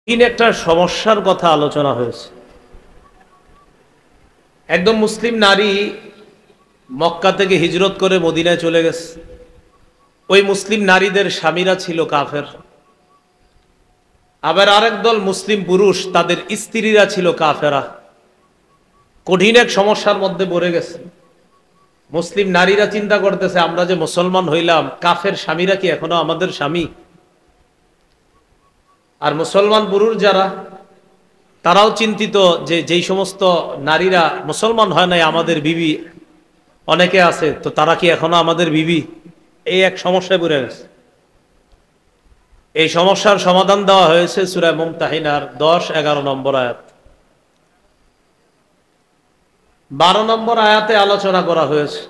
একটা সমস্যার কথা আলোচনা হয়েছে। একদম মুসলিম নারী মক্কা থেকে হিজরত করে মদিনায় চলে গেছে। ওই মুসলিম নারীদের স্বামীরা ছিল কাফের। আবার আরেক দল মুসলিম পুরুষ, তাদের স্ত্রীরা ছিল কাফেরা। কঠিন এক সমস্যার মধ্যে পড়ে গেছে। মুসলিম নারীরা চিন্তা করতেছে, আমরা যে মুসলমান হইলাম, কাফের স্বামীরা কি এখনো আমাদের স্বামী? আর মুসলমান পুরুষ যারা, তারাও চিন্তিত যে যেই সমস্ত নারীরা মুসলমান হয় নাই আমাদের বিবি অনেকে আছে, তো তারা কি এখনো আমাদের বিবি? এই এক সমস্যায় পড়ে গেছে। এই সমস্যার সমাধান দেওয়া হয়েছে সূরা মুমতাহিনার 10-11 নম্বর আয়াত। 12 নম্বর আয়াতে আলোচনা করা হয়েছে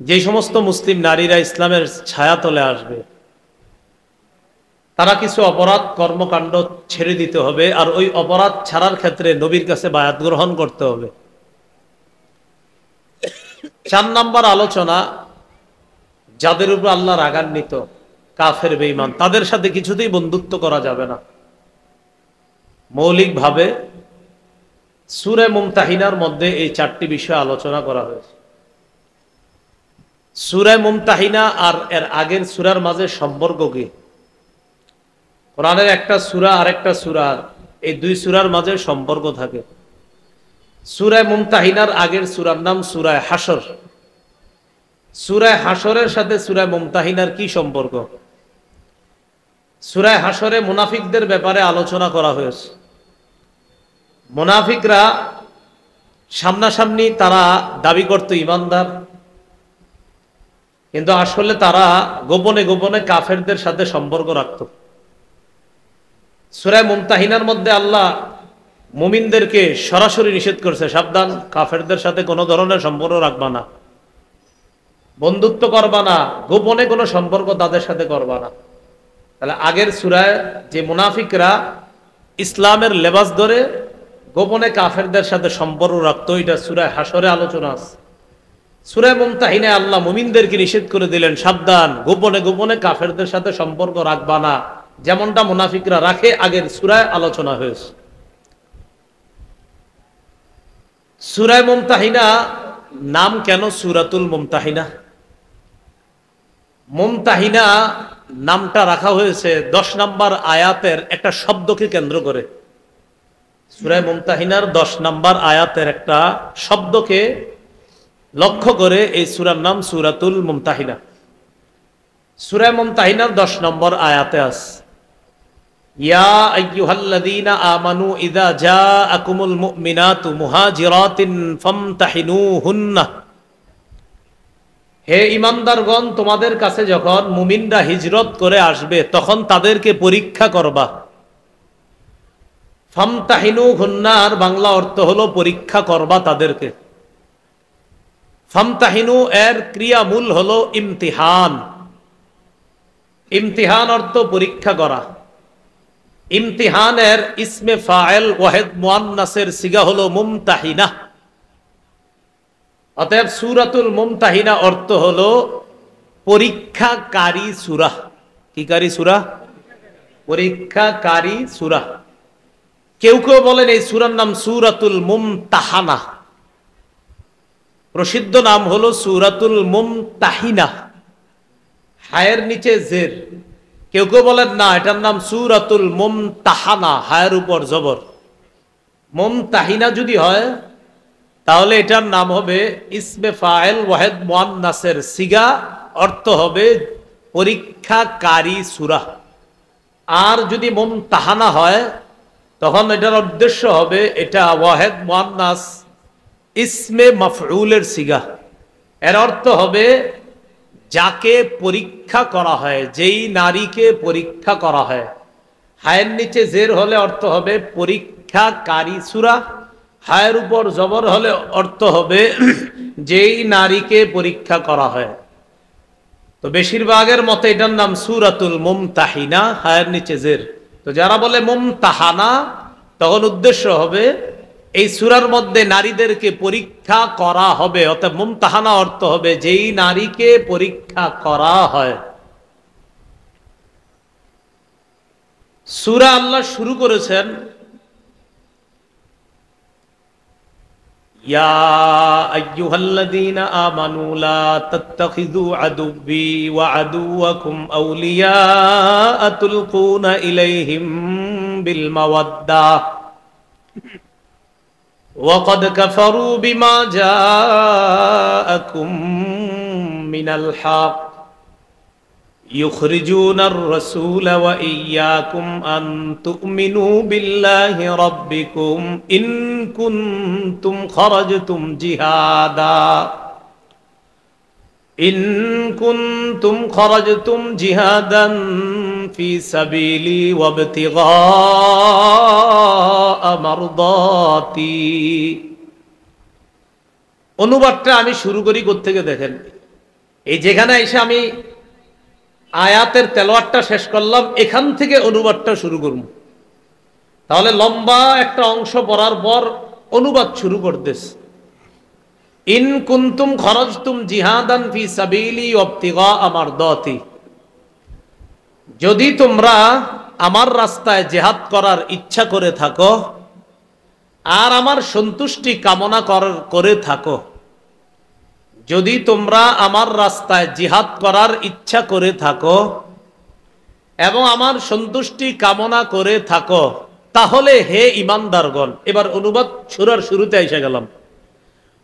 যে সমস্ত মুসলিম নারীরা ইসলামের ছায়াতলে আসবে, তারা কিছু অপরাধ কর্মকাণ্ড ছেড়ে দিতে হবে, আর ওই অপরাধ ছাড়ার ক্ষেত্রে নবীর কাছে বায়াত গ্রহণ করতে হবে। 4 নম্বর আলোচনা, যাদের উপর আল্লাহ রাগান্বিত, কাফের বেঈমান, তাদের সাথে কিছুতেই বন্ধুত্ব করা যাবে না। মৌলিকভাবে সূরা মুমতাহিনার মধ্যে এই 4টি বিষয় আলোচনা করা হয়েছে। সূরা মুমতাহিনা আর এর আগের সূরার মাঝে সম্পর্ক কি? কোরআনের একটা সূরা আর একটা সূরার, এই দুই সূরার মাঝে সম্পর্ক থাকে। সূরা মুমতাহিনার আগের সূরার নাম সূরা হাশর। সূরা হাশরের সাথে সূরা মুমতাহিনার কি সম্পর্ক? সূরা হাশরে মুনাফিকদের ব্যাপারে আলোচনা করা হয়েছে। মুনাফিকরা সামনাসামনি তারা দাবি করত ঈমানদার, কিন্তু আসলে তারা গোপনে গোপনে কাফেরদের সাথে সম্পর্ক রাখত। সূরা মুমতাহিনার মধ্যে আল্লাহ মুমিনদেরকে সরাসরি নিষেধ করছে, সাবধান, কাফেরদের সাথে কোনো ধরনের সম্পর্ক রাখবা না, বন্ধুত্ব করবা না, গোপনে কোনো সম্পর্ক তাদের সাথে করবা না। তাহলে আগের সূরায় যে মুনাফিকরা ইসলামের লেবাস ধরে গোপনে কাফেরদের সাথে সম্পর্ক রাখতো, এটা সূরা হাশরে আলোচনা আছে। সূরা মুমতাহিনায় আল্লাহ মুমিনদেরকে নিষেধ করে দিলেন, সাবধান, গোপনে গোপনে কাফেরদের সাথে সম্পর্ক রাখবা না, যেমনটা মুনাফিকরা রাখে। আগের সূরায় আলোচনা হয়েছে। সূরা মুমতাহিনা নাম কেন সূরাতুল মুমতাহিনা? মুমতাহিনা নামটা রাখা হয়েছে 10 নম্বর আয়াতের একটা শব্দকে কেন্দ্র করে। সূরা মুমতাহিনার 10 নম্বর আয়াতের একটা শব্দকে লক্ষ্য করে এই সূরার নাম সূরাতুল মুমতাহিনা। সূরা মুমতাহিনার 10 নম্বর আয়াতে আছে, ইয়া আইয়ুহাল্লাযীনা আমানু ইযা জাআকুমুল মুমিনাতু মুহাজিরাতিন ফামতাহিনুহুন্না। হে ঈমানদারগণ, তোমাদের কাছে যখন মুমিনরা হিজরত করে আসবে তখন তাদেরকে পরীক্ষা করবা। ফামতাহিনুহুন্নার বাংলা অর্থ হলো পরীক্ষা করবা তাদেরকে। ফামতাহিনু এর ক্রিয়ামূল হলো ইমতিহান। ইমতিহান অর্থ পরীক্ষা করা। ইমতিহানের ইসমে ফাইল ওয়াহিদ মুআন্নাসের সিগা হলো মুমতাহিনা। অতএব সূরাতুল মুমতাহিনা অর্থ হলো পরীক্ষাকারী সূরা। কি কারী সূরা? পরীক্ষাকারী সূরা। কেউ কেউ বলেন এই সূরার নাম সূরাতুল মুমতাহানা। প্রসিদ্ধ নাম হলো সূরাতুল মুমতাহিনা, হায়ের নিচে জের। কেউ কেউ বলেন না, এটার নাম সূরাতুল মুমতাহানা, হায়ের উপর জবর। মুমতাহিনা যদি হয় তাহলে এটার নাম হবে ইসমে ফাইল ওয়াহিদ মুআন্নাসের সিগা, অর্থ হবে পরীক্ষাকারী সূরা। আর যদি মুমতাহানা হয় তখন এটার উদ্দেশ্য হবে এটা ওয়াহিদ মুআন্নাস ইসমে মাফউলের সিগা। এর অর্থ হবে যাকে পরীক্ষা করা হয়, যেই নারীকে পরীক্ষা করা হয়। হায়ের নিচে জের হলে অর্থ হবে পরীক্ষাকারী সূরা, হায়ের উপর জবর হলে অর্থ হবে যেই নারীকে পরীক্ষা করা হয়। তো বেশিরভাগের মতে এটার নাম সূরাতুল মুমতাহিনা, হায়ের নিচে জের। তো যারা বলে মুমতাহানা, তখন উদ্দেশ্য হবে এই সূরার মধ্যে নারীদেরকে পরীক্ষা করা হবে। অর্থাৎ মুমতাহানা অর্থ হবে যেই নারীকে পরীক্ষা করা হয়। সূরা আল্লাহ শুরু করেছেন ইয়া আইয়ুহাল্লাযীনা আমানু লা তাত্তাখিযু আদুব্বি ওয়া আদুওয়াকুম আউলিয়া তুলকুনা ইলাইহিম বিল মাওয়াদ্দাহ ওয়া ক্বাদ কাফারু বিমা জাআকুম মিনাল হক يخرجون الرسول وإياكم أن تؤمنوا بالله ربكم إن كنتم خرجتم جهادا في سبيلي وابتغاء مرضاتي। অনুবাদটা আমি শুরু করি কোত্থেকে দেখেন, এই যেখানে এসে আমি আয়াতের তেলাওয়াতটা শেষ করলাম, এখান থেকে অনুবাদটা শুরু করব। তাহলে লম্বা একটা অংশ পড়ার পর অনুবাদ শুরু করতেছে। ইন কুনতুম খরজতুম জিহাদান ফি সাবিলি ওয়াবতিগা মারদাতি, যদি তোমরা আমার রাস্তায় জিহাদ করার ইচ্ছা করে থাকো আর আমার সন্তুষ্টি কামনা করে থাকো, যদি তোমরা আমার রাস্তায় জিহাদ করার ইচ্ছা করে থাকো এবং আমার সন্তুষ্টি কামনা করে থাকো, তাহলে হে ঈমানদারগণ। এবার অনুবাদ সূরার শুরুতে এসে গেলাম।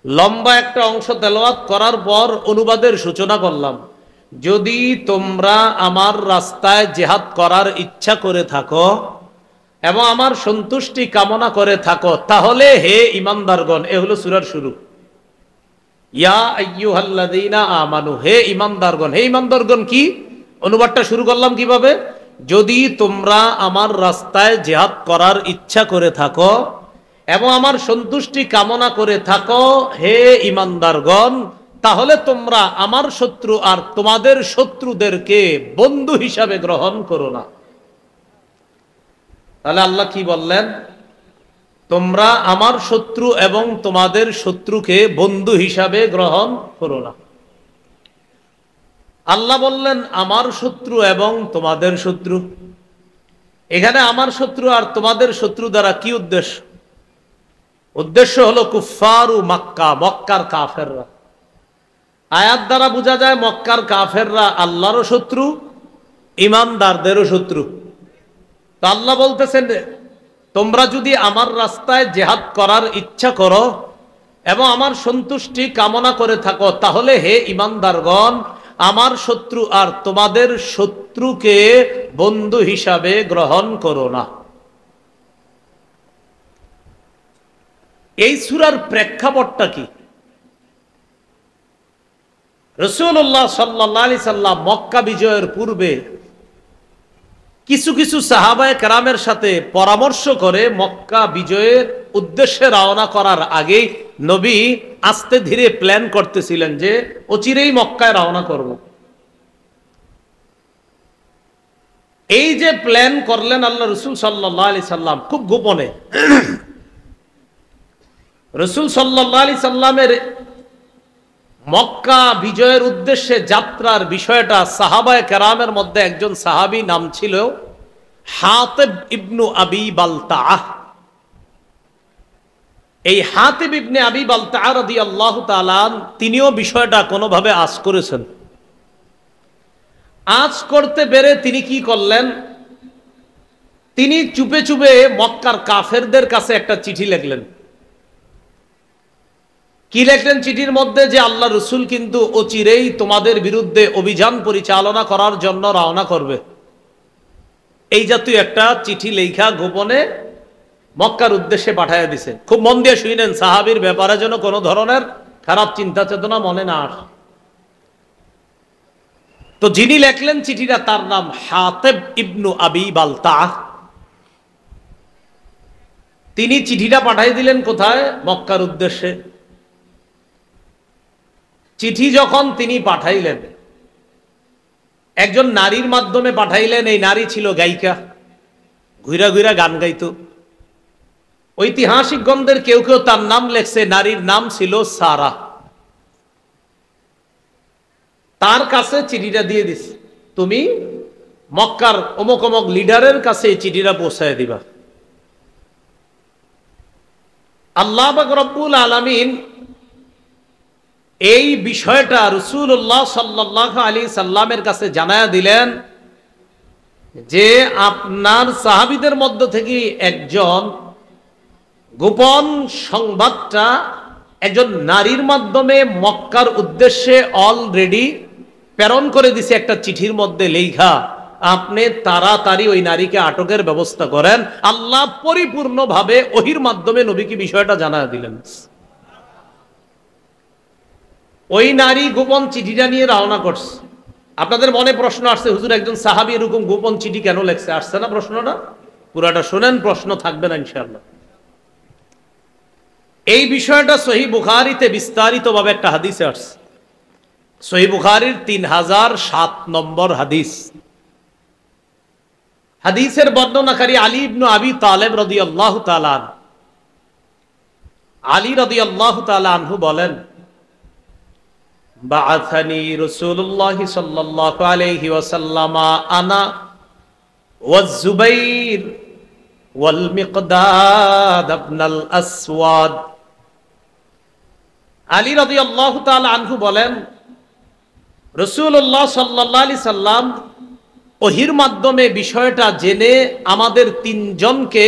লম্বা একটা অংশ তেলাওয়াত করার পর অনুবাদের সূচনা করলাম। যদি তোমরা আমার রাস্তায় জিহাদ করার ইচ্ছা করে থাকো এবং আমার সন্তুষ্টি কামনা করে থাকো, তাহলে হে ঈমানদারগণ। এ হলো সূরার শুরু। ইয়া আইয়ুহাল্লাযীনা আমানু, হে ঈমানদারগণ। হে ঈমানদারগণ কি? অনুবাদটা শুরু করলাম কিভাবে? যদি তোমরা আমার রাস্তায় জিহাদ করার ইচ্ছা করে থাকো এবং আমার সন্তুষ্টি কামনা করে থাকো, হে ঈমানদারগণ, তাহলে তোমরা আমার শত্রু আর তোমাদের শত্রুদেরকে বন্ধু হিসাবে গ্রহণ করো না। তাহলে আল্লাহ কি বললেন? তোমরা আমার শত্রু এবং তোমাদের শত্রুকে বন্ধু হিসাবে গ্রহণ করো না। আল্লাহ বললেন আমার শত্রু এবং তোমাদের শত্রু। এখানে আমার শত্রু আর তোমাদের শত্রু দ্বারা কি উদ্দেশ্য? উদ্দেশ্য হলো কুফফারু মক্কা, মক্কার কাফেররা। আয়াত দ্বারা বোঝা যায় মক্কার কাফেররা আল্লাহরও শত্রু, ঈমানদারদেরও শত্রু। তো আল্লাহ বলতেছেন তোমরা যদি আমার রাস্তায় জিহাদ করার ইচ্ছা করো এবং আমার সন্তুষ্টি কামনা করে থাকো, তাহলে হে ঈমানদারগণ, আমার শত্রু আর তোমাদের শত্রুকে বন্ধু হিসাবে গ্রহণ করো না। এই সূরার প্রেক্ষাপটটা কি? রাসূলুল্লাহ সাল্লাল্লাহু আলাইহি সাল্লাম মক্কা বিজয়ের পূর্বে কিছু কিছু সাহাবায়ে কেরামের সাথে পরামর্শ করে মক্কা বিজয়ের উদ্দেশ্যে রওনা করার আগেই নবী আস্তে ধীরে প্ল্যান করতেছিলেন যে অচিরেই মক্কায় রওনা করব। এই যে প্ল্যান করলেন আল্লাহ রাসূল সাল্লাল্লাহু আলাইহি সাল্লাম খুব গোপনে। রাসূল সাল্লাল্লাহু আলাইহি সাল্লামের মক্কা বিজয়ের উদ্দেশ্যে যাত্রার বিষয়টা সাহাবায়ে কেরামের মধ্যে একজন সাহাবী নাম ছিল হাতিব ইবনু আবি বালতাআহ। এই হাতিব ইবনে আবি বালতাআহ রাদিয়াল্লাহু তাআলা তিনিও বিষয়টা কোনোভাবে আঁচ করেছেন। আঁচ করতে পেরে তিনি কি করলেন? তিনি চুপে চুপে মক্কার কাফেরদের কাছে একটা চিঠি লিখলেন। কি লিখলেন চিঠির মধ্যে? যে আল্লাহ রাসূল কিন্তু অচিরেই তোমাদের বিরুদ্ধে অভিযান পরিচালনা করার জন্য রওনা করবে। এই জাতীয় একটা চিঠি লেখা গোপনে মক্কার উদ্দেশ্যে পাঠাইয়া দিছে। খুব মন দিয়ে শুনেন, সাহাবীর ব্যাপারে যেন কোনো ধরনের খারাপ চিন্তা চেতনা মনে না আসে। তো যিনি লেখলেন চিঠিটা তার নাম হাতিব ইবনু আবি বালতাআহ। তিনি চিঠিটা পাঠাই দিলেন কোথায়? মক্কার উদ্দেশ্যে। চিঠি যখন তিনি পাঠাইলেন, একজন নারীর মাধ্যমে পাঠাইলেন। এই নারী ছিল গায়িকা, ঘুরা ঘুরা গান গাইতো। ঐতিহাসিকগণদের কেউ কেউ তার নাম লেখছে, নারীর নাম ছিল সারা। তার কাছে চিঠিটা দিয়ে দিস, তুমি মক্কার অমুক অমুক লিডারের কাছে এই চিঠিটা পৌঁছায় দিবা। আল্লাহ পাক রব্বুল আলামিন এই বিষয়টা রাসূলুল্লাহ সাল্লাল্লাহু আলাইহি সাল্লামের কাছে জানায়া দিলেন যে আপনার সাহাবীদের মধ্য থেকে একজন গোপন সংবাদটা একজন নারীর মাধ্যমে মক্কার উদ্দেশ্যে অলরেডি প্রেরণ করে দিছে একটা চিঠির মধ্যে লেখা, আপনি তাড়াতাড়ি ওই নারীকে আটকের ব্যবস্থা করেন। আল্লাহ পরিপূর্ণভাবে ওহির মাধ্যমে নবীকে বিষয়টা জানায় দিলেন। ওই নারী গোপন চিঠিটা নিয়ে রওনা করছে। আপনাদের মনে প্রশ্ন আসছে, হুজুর একজন সাহাবী এরকম গোপন চিঠি কেন লেখছে? আসছে না প্রশ্নটা? পুরাটা শুনেন, প্রশ্ন থাকবে না ইনশাআল্লাহ। এই বিষয়টা সহিহ বুখারীতে বিস্তারিতভাবে একটা হাদিসে আসছে। সহিহ বুখারীর 3007 নম্বর হাদিস। হাদিসের বর্ণনাকারী আলী ইবনে আবি তালেব রাদিয়াল্লাহু তাআলা আনহু। আলী রাদিয়াল্লাহু তাআলা আনহু বলেন, বাআসানি রাসূলুল্লাহ সাল্লাল্লাহু আলাইহি ওয়াসাল্লাম আনা ওয়াজ জুবাইর ওয়াল মিকদাদ ইবনুল আসওয়াদ। আলী রাদিয়াল্লাহু তাআলা আনহু বলেন, রাসূলুল্লাহ সাল্লাল্লাহু আলাইহি সাল্লাম ওহির মাধ্যমে বিষয়টা জেনে আমাদের তিনজনকে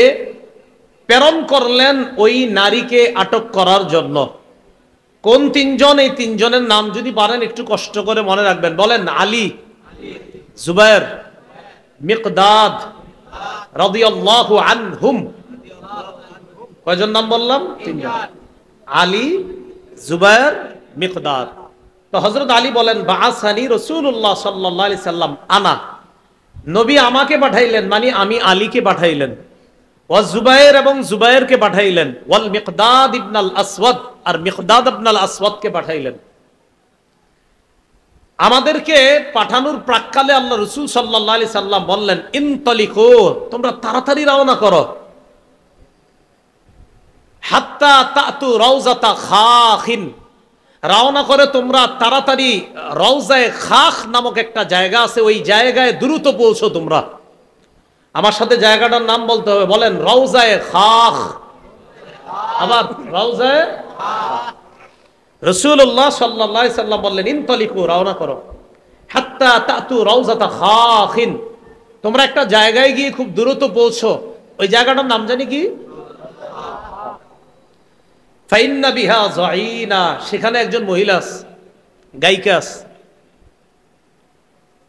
প্রেরণ করলেন ওই নারীকে আটক করার জন্য। কোন তিনজন? এই তিনজনের নাম যদি পারেন একটু কষ্ট করে মনে রাখবেন। বলেন, আলী, জুবাইর, মিকদাদ রাদিয়াল্লাহু আনহুম। কয়জন নাম বললাম? তিনজন। আলী, জুবাইর, মিকদাদ। তো হযরত আলী বলেন, বাআসানি রাসূলুল্লাহ সাল্লাল্লাহু আলাইহি সাল্লাম আনা, নবী আমাকে পাঠাইলেন, মানে আমি আলীকে পাঠাইলেন। ওয়া জুবাইর, এবং জুবাইরকে পাঠাইলেন। ওয়াল মিকদাদ ইবনুল আসওয়াদ, আর মিকদাদ ইবনুল আসওয়াদকে পাঠাইলেন। আমাদেরকে পাঠানোর প্রাক্কালে আল্লাহ রাসূল সাল্লাল্লাহু আলাইহি সাল্লাম বললেন, ইনতালিকু, তোমরা তাড়াতাড়ি রওনা করো। হাত্তা তাতু রাউজাতা খাখিন, রওনা করে তোমরা তাড়াতাড়ি রওজায়ে খাখ নামক একটা জায়গা আছে, ওই জায়গায় দ্রুত পৌঁছো তোমরা। আমার সাথে জায়গাটার নাম বলতে হবে। বলেন, রওজায়ে খাখ। আবার রওজায়ে খাখ। রাসূলুল্লাহ সাল্লাল্লাহু আলাইহি সাল্লাম বললেন, ইনতালিকু, রওনা করো। হাত্তা তাতু রাউজাতা খাখিন, তোমরা একটা জায়গায় গিয়ে খুব দ্রুত পৌঁছো। ওই জায়গাটার নাম জানি কি? ফাইন্না বিহা যাইনা, সেখানে একজন মহিলা আছে, গায়িকা আছে।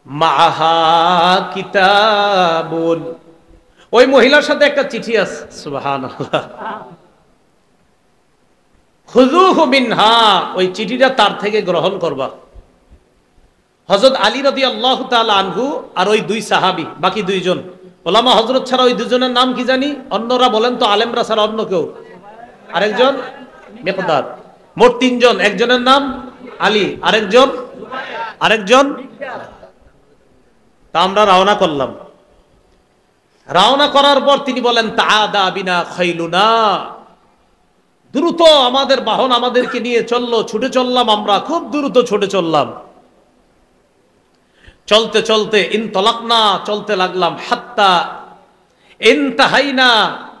মাআহা কিতাবুন, ওই মহিলার সাথে একটা চিঠি আছে। সুবহানাল্লাহ। খুযুহু মিনহা, ওই চিঠিটা তার থেকে গ্রহণ করবা। হযরত আলী রাদিয়াল্লাহু তাআলা আনহু আর ওই দুই সাহাবী, বাকি দুইজন ওলামা হযরত ছাড়া ওই দুজনের নাম কি জানি? অন্যরা বলেন তো, আলেমরা ছাড়া অন্য কেউ? আরেকজন মিকদাদ। মোট তিনজন। একজনের নাম আলী, আরেকজন। তা আমরা রওনা করলাম। রওনা করার পর তিনি বলেন, তাআদা বিনা খাইলুনা, দ্রুত আমাদের বাহন আমাদেরকে নিয়ে চললো, ছুটে চললাম, আমরা খুব দ্রুত ছুটে চললাম। চলতে চলতে ইনতালাকনা, চলতে লাগলাম। হাত্তা ইনতাহাইনা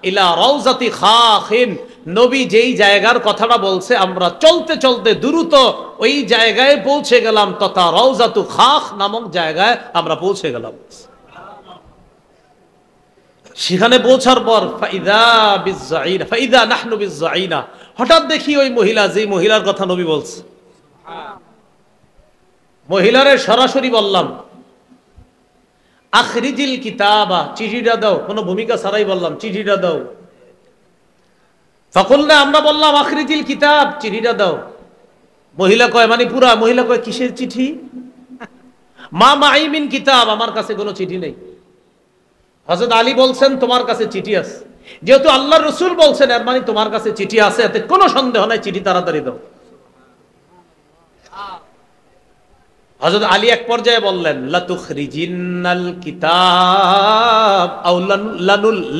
ইলা রাউজাতি খাখিন, নবী যেই জায়গার কথাটা বলছে আমরা চলতে চলতে দ্রুত ওই জায়গায় পৌঁছে গেলাম, তথা রাউজাতু খাখ নামক জায়গায় আমরা পৌঁছে গেলাম। সেখানে পৌঁছার পর ফাইদা নাহনু বিজ্জাইনা, হঠাৎ দেখি ওই মহিলা, যেই মহিলার কথা নবী বলছে, মহিলারে সরাসরি বললাম, আখরিজিল কিতাবা, চিঠিটা দাও। কোনো ভূমিকা ছাড়াই বললাম, চিঠিটা দাও। ফাকুলনা, আমরা বললাম, আখরিজিল কিতাব, চিঠিটা দাও। মহিলা কয়, মানে পুরা মহিলা কয়, কিসের চিঠি? মা মাই মিন কিতাব, আমার কাছে কোনো চিঠি নেই। হযরত আলী বলছেন, তোমার কাছে চিঠি আছে। যেহেতু আল্লাহর রাসূল বলছেন, এর মানে তোমার কাছে চিঠি আছে, এতে কোনো সন্দেহ নাই, চিঠি তাড়াতাড়ি দাও। হযরত আলী এক পর্যায়ে বললেন, লাতুখরিজিনাল কিতাব আও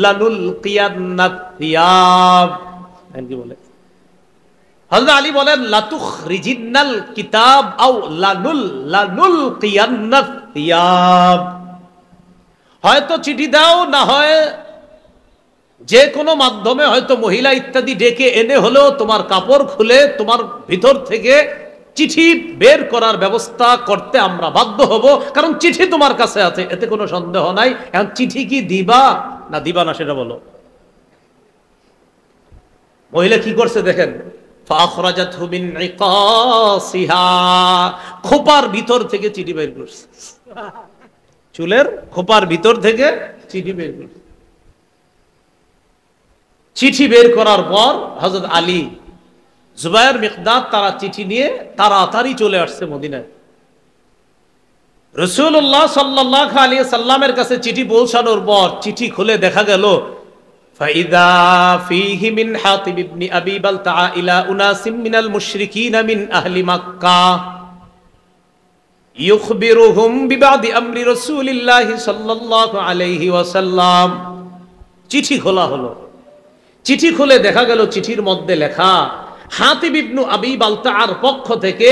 লানুলকিয়ান্নাত থিয়াব। কি বলে? হযরত আলী বলেন, লাতুখরিজিনাল কিতাব আও লানুলকিয়ান্নাত থিয়াব। হয়তো চিঠি দাও, না হয় যে কোনো মাধ্যমে, হয়তো মহিলা ইত্যাদি ডেকে এনে হলেও তোমার কাপড় খুলে তোমার ভিতর থেকে চিঠি বের করার ব্যবস্থা করতে আমরা বাধ্য হব, কারণ চিঠি তোমার কাছে আছে, এতে কোনো সন্দেহ নাই। এখন চিঠি কি দিবা না দিবা না সেটা বলো। মহিলা কি করছে দেখেন, ফাখরাজাতহু মিন ইকাসিহা, খোপার ভিতর থেকে চিঠি বের করছে, চুলের খোপার ভিতর থেকে চিঠি বের করছে। চিঠি বের করার পর হযরত আলী, জুবায়ের, মিকদাদ তারা চিঠি নিয়ে তাড়াতাড়ি চলে আসছে মদিনায়। রাসূলুল্লাহ সাল্লাল্লাহু আলাইহি সাল্লামের কাছে চিঠি পৌঁছানোর পর চিঠি খুলে দেখা গেল ফাইদা ফীহি মিন হাতিব ইবনে আবি বালতা ইলা উনাসিম মিনাল মুশরিকিন মিন আহলি মক্কাহ ইউখবিরুহুম বিবাদি আমরি রাসূলিল্লাহি সাল্লাল্লাহু আলাইহি ওয়াসাল্লাম। চিঠি খোলা হলো, চিঠি খুলে দেখা গেল চিঠির মধ্যে লেখা হাতিব ইবনে আবি বালতার পক্ষ থেকে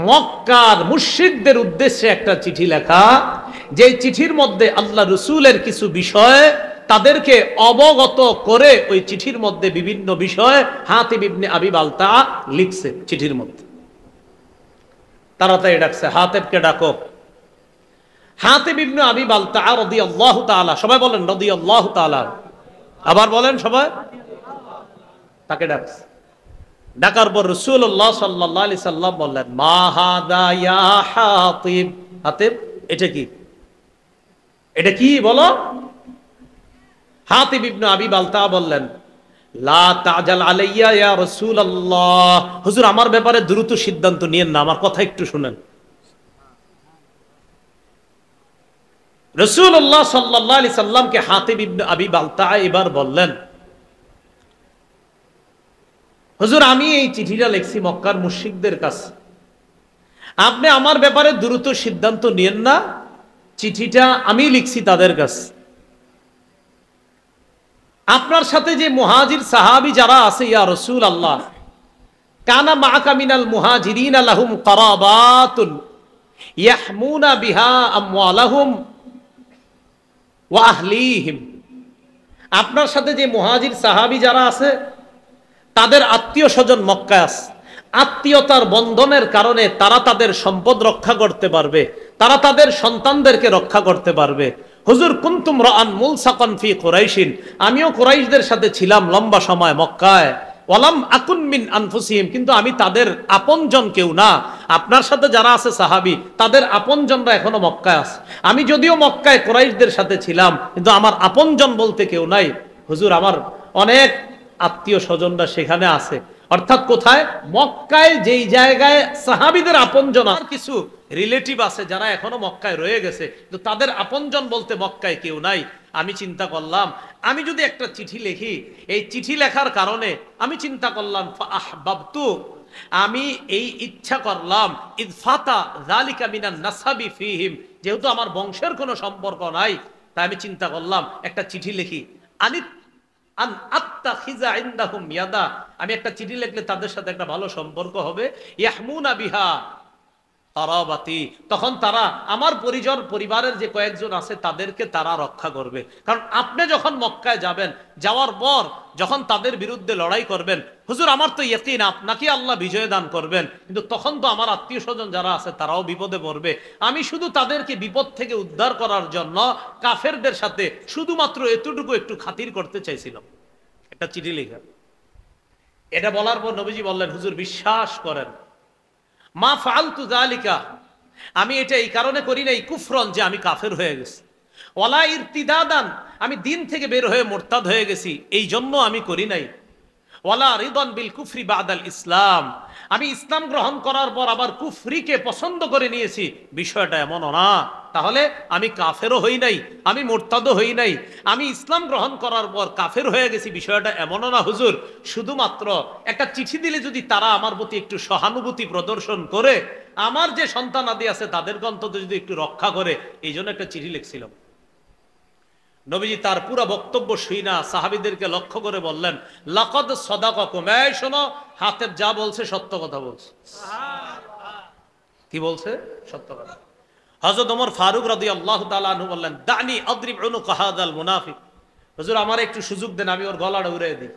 মক্কার মুশরিকদের উদ্দেশ্যে একটা চিঠি লেখা, যে চিঠির মধ্যে আল্লাহ রাসূলের কিছু বিষয় তাদেরকে অবগত করে ওই চিঠির মধ্যে বিভিন্ন বিষয় হাতিব ইবনে আবি বালতা লিখছে চিঠির মধ্যে। তাড়াতাড়ি ডাকছে, হাতিবকে ডাকো। হাতিব ইবনে আবি বালতা রাদিয়াল্লাহু তাআলা, সবাই বলেন রাদিয়াল্লাহু তাআলা, আবার বলেন সবাই। তাকে ডাকছে, ডাকার পর রাসূলুল্লাহ সাল্লাল্লাহু আলাইহি সাল্লাম বললেন, মা হাদা ইয়া হাতিব। হাতিব, এটা কি, এটা কি বলো। হাতিব ইবনে আবি বালতা বললেন, লা তাজাল আলাইয়া ইয়া রাসূলুল্লাহ, হুজুর আমার ব্যাপারে দ্রুত সিদ্ধান্ত নিয়েন না, আমার কথা একটু শুনেন। রাসূলুল্লাহ সাল্লাল্লাহু আলাইহি সাল্লামকে হাতিব ইবনে আবি বালতা এবার বললেন, হুজুর আমি এই চিঠিটা লিখছি মক্কার মুশরিকদের কাছে, আপনি আমার ব্যাপারে দ্রুত সিদ্ধান্ত নিয়েন না, চিঠিটা আমি লিখছি তাদের কাছে। আপনার সাথে যে মুহাজির সাহাবী যারা আছে ইয়া রাসূলুল্লাহ, কানা মাআকা মিনাল মুহাজিরিন লাহুম কারাবাতুন ইয়াহমুনা বিহা আমওয়ালাহুম ওয়া আহলিহিম, আপনার সাথে যে মুহাজির সাহাবী যারা আছে তাদের আত্মীয় স্বজন মক্কায় আছে, আত্মীয়তার বন্ধনের কারণে তারা তাদের সম্পদ রক্ষা করতে পারবে, তারা তাদের সন্তানদেরকে রক্ষা করতে পারবে। হুজুর কুনতুম রাআন মুলসাকান ফি কুরাইশিন, আমিও কুরাইশদের সাথে ছিলাম লম্বা সময় মক্কায়, ওয়ালাম আকুন মিন আনফুসিহিম, কিন্তু আমি তাদের আপনজন কেউ না। আপনার সাথে যারা আছে সাহাবী, তাদের আপনজনরা এখনো মক্কায় আছে, আমি যদিও মক্কায় কুরাইশদের সাথে ছিলাম কিন্তু আমার আপনজন বলতে কেউ নাই। হুজুর আমার অনেক আত্মীয় স্বজনরা সেখানে আছে, অর্থাৎ কোথায়, মক্কায় যেই জায়গায় সাহাবীদের আপনজন, আর কিছু রিলেটিভ আছে যারা এখনো মক্কায় রয়ে গেছে, কিন্তু তাদের আপনজন বলতে মক্কায় কেউ নাই। আমি চিন্তা করলাম আমি যদি একটা চিঠি লিখি, এই চিঠি লেখার কারণে আমি চিন্তা করলাম ফাআহবাবতু, আমি এই ইচ্ছা করলাম ইদফাতা যালিকা মিনান নাসাবি ফিহিম, যেহেতু আমার বংশের কোনো সম্পর্ক নাই, তাই আমি চিন্তা করলাম একটা চিঠি লিখি, আমি একটা চিঠি লিখলে তাদের সাথে একটা ভালো সম্পর্ক হবে, ইয়াহমুনা বিহা কারাবাতি, তখন তারা আমার পরিবারের যে কয়েকজন আছে তাদেরকে তারা রক্ষা করবে। কারণ আপনি যখন মক্কায় যাবেন, যাওয়ার পর যখন তাদের বিরুদ্ধে লড়াই করবেন, হুজুর আমার তো ইয়াকিন আপনাকে আল্লাহ বিজয় দান করবেন, কিন্তু তখন তো আমার আত্মীয় স্বজন যারা আছে তারাও বিপদে পড়বে। আমি শুধু তাদেরকে বিপদ থেকে উদ্ধার করার জন্য কাফেরদের সাথে শুধুমাত্র এতটুকু একটু খাতির করতে চাইছিলাম, একটা চিঠি লেখা। এটা বলার পর নবীজি বললেন, হুজুর বিশ্বাস করেন, মা ফাআলতু যালিকা, আমি এটা এই কারণে করি নাই কুফরন, যে আমি কাফের হয়ে গেছি, ওয়ালা ইরতিদাদান, আমি দিন থেকে বের হয়ে মুরতাদ হয়ে গেছি এই জন্য আমি করি নাই, ওয়ালা রিদান বিল কুফরি বাদাল ইসলাম, আমি ইসলাম গ্রহণ করার পর আবার কুফরিকে পছন্দ করে নিয়েছি, বিষয়টা এমনও না। তাহলে আমি কাফেরও হই নাই, আমি মুরতাদও হই নাই, আমি ইসলাম গ্রহণ করার পর কাফের হয়ে গেছি, বিষয়টা এমনও না হুজুর। শুধুমাত্র একটা চিঠি দিলে যদি তারা আমার প্রতি একটু সহানুভূতি প্রদর্শন করে, আমার যে সন্তান আদি আছে তাদেরকে অন্তত যদি একটু রক্ষা করে, এই জন্য একটা চিঠি লিখছিলাম। নবীজি তার পুরো বক্তব্য শুইনা সাহাবীদেরকে লক্ষ্য করে বললেন, লাকাদ সাদাকাকুম, এই শোনো, হাতেব যা বলছে সত্য কথা বলছে। কি বলছে? সত্য কথা। হযরত ওমর ফারুক রাদিয়াল্লাহু তাআলা আনহু বললেন, দানি আদরিব উনুক হাযাল মুনাফিক, হুজুর আমার একটু সুযোগ দেন, আমি ওর গলাটা উড়িয়ে দিই।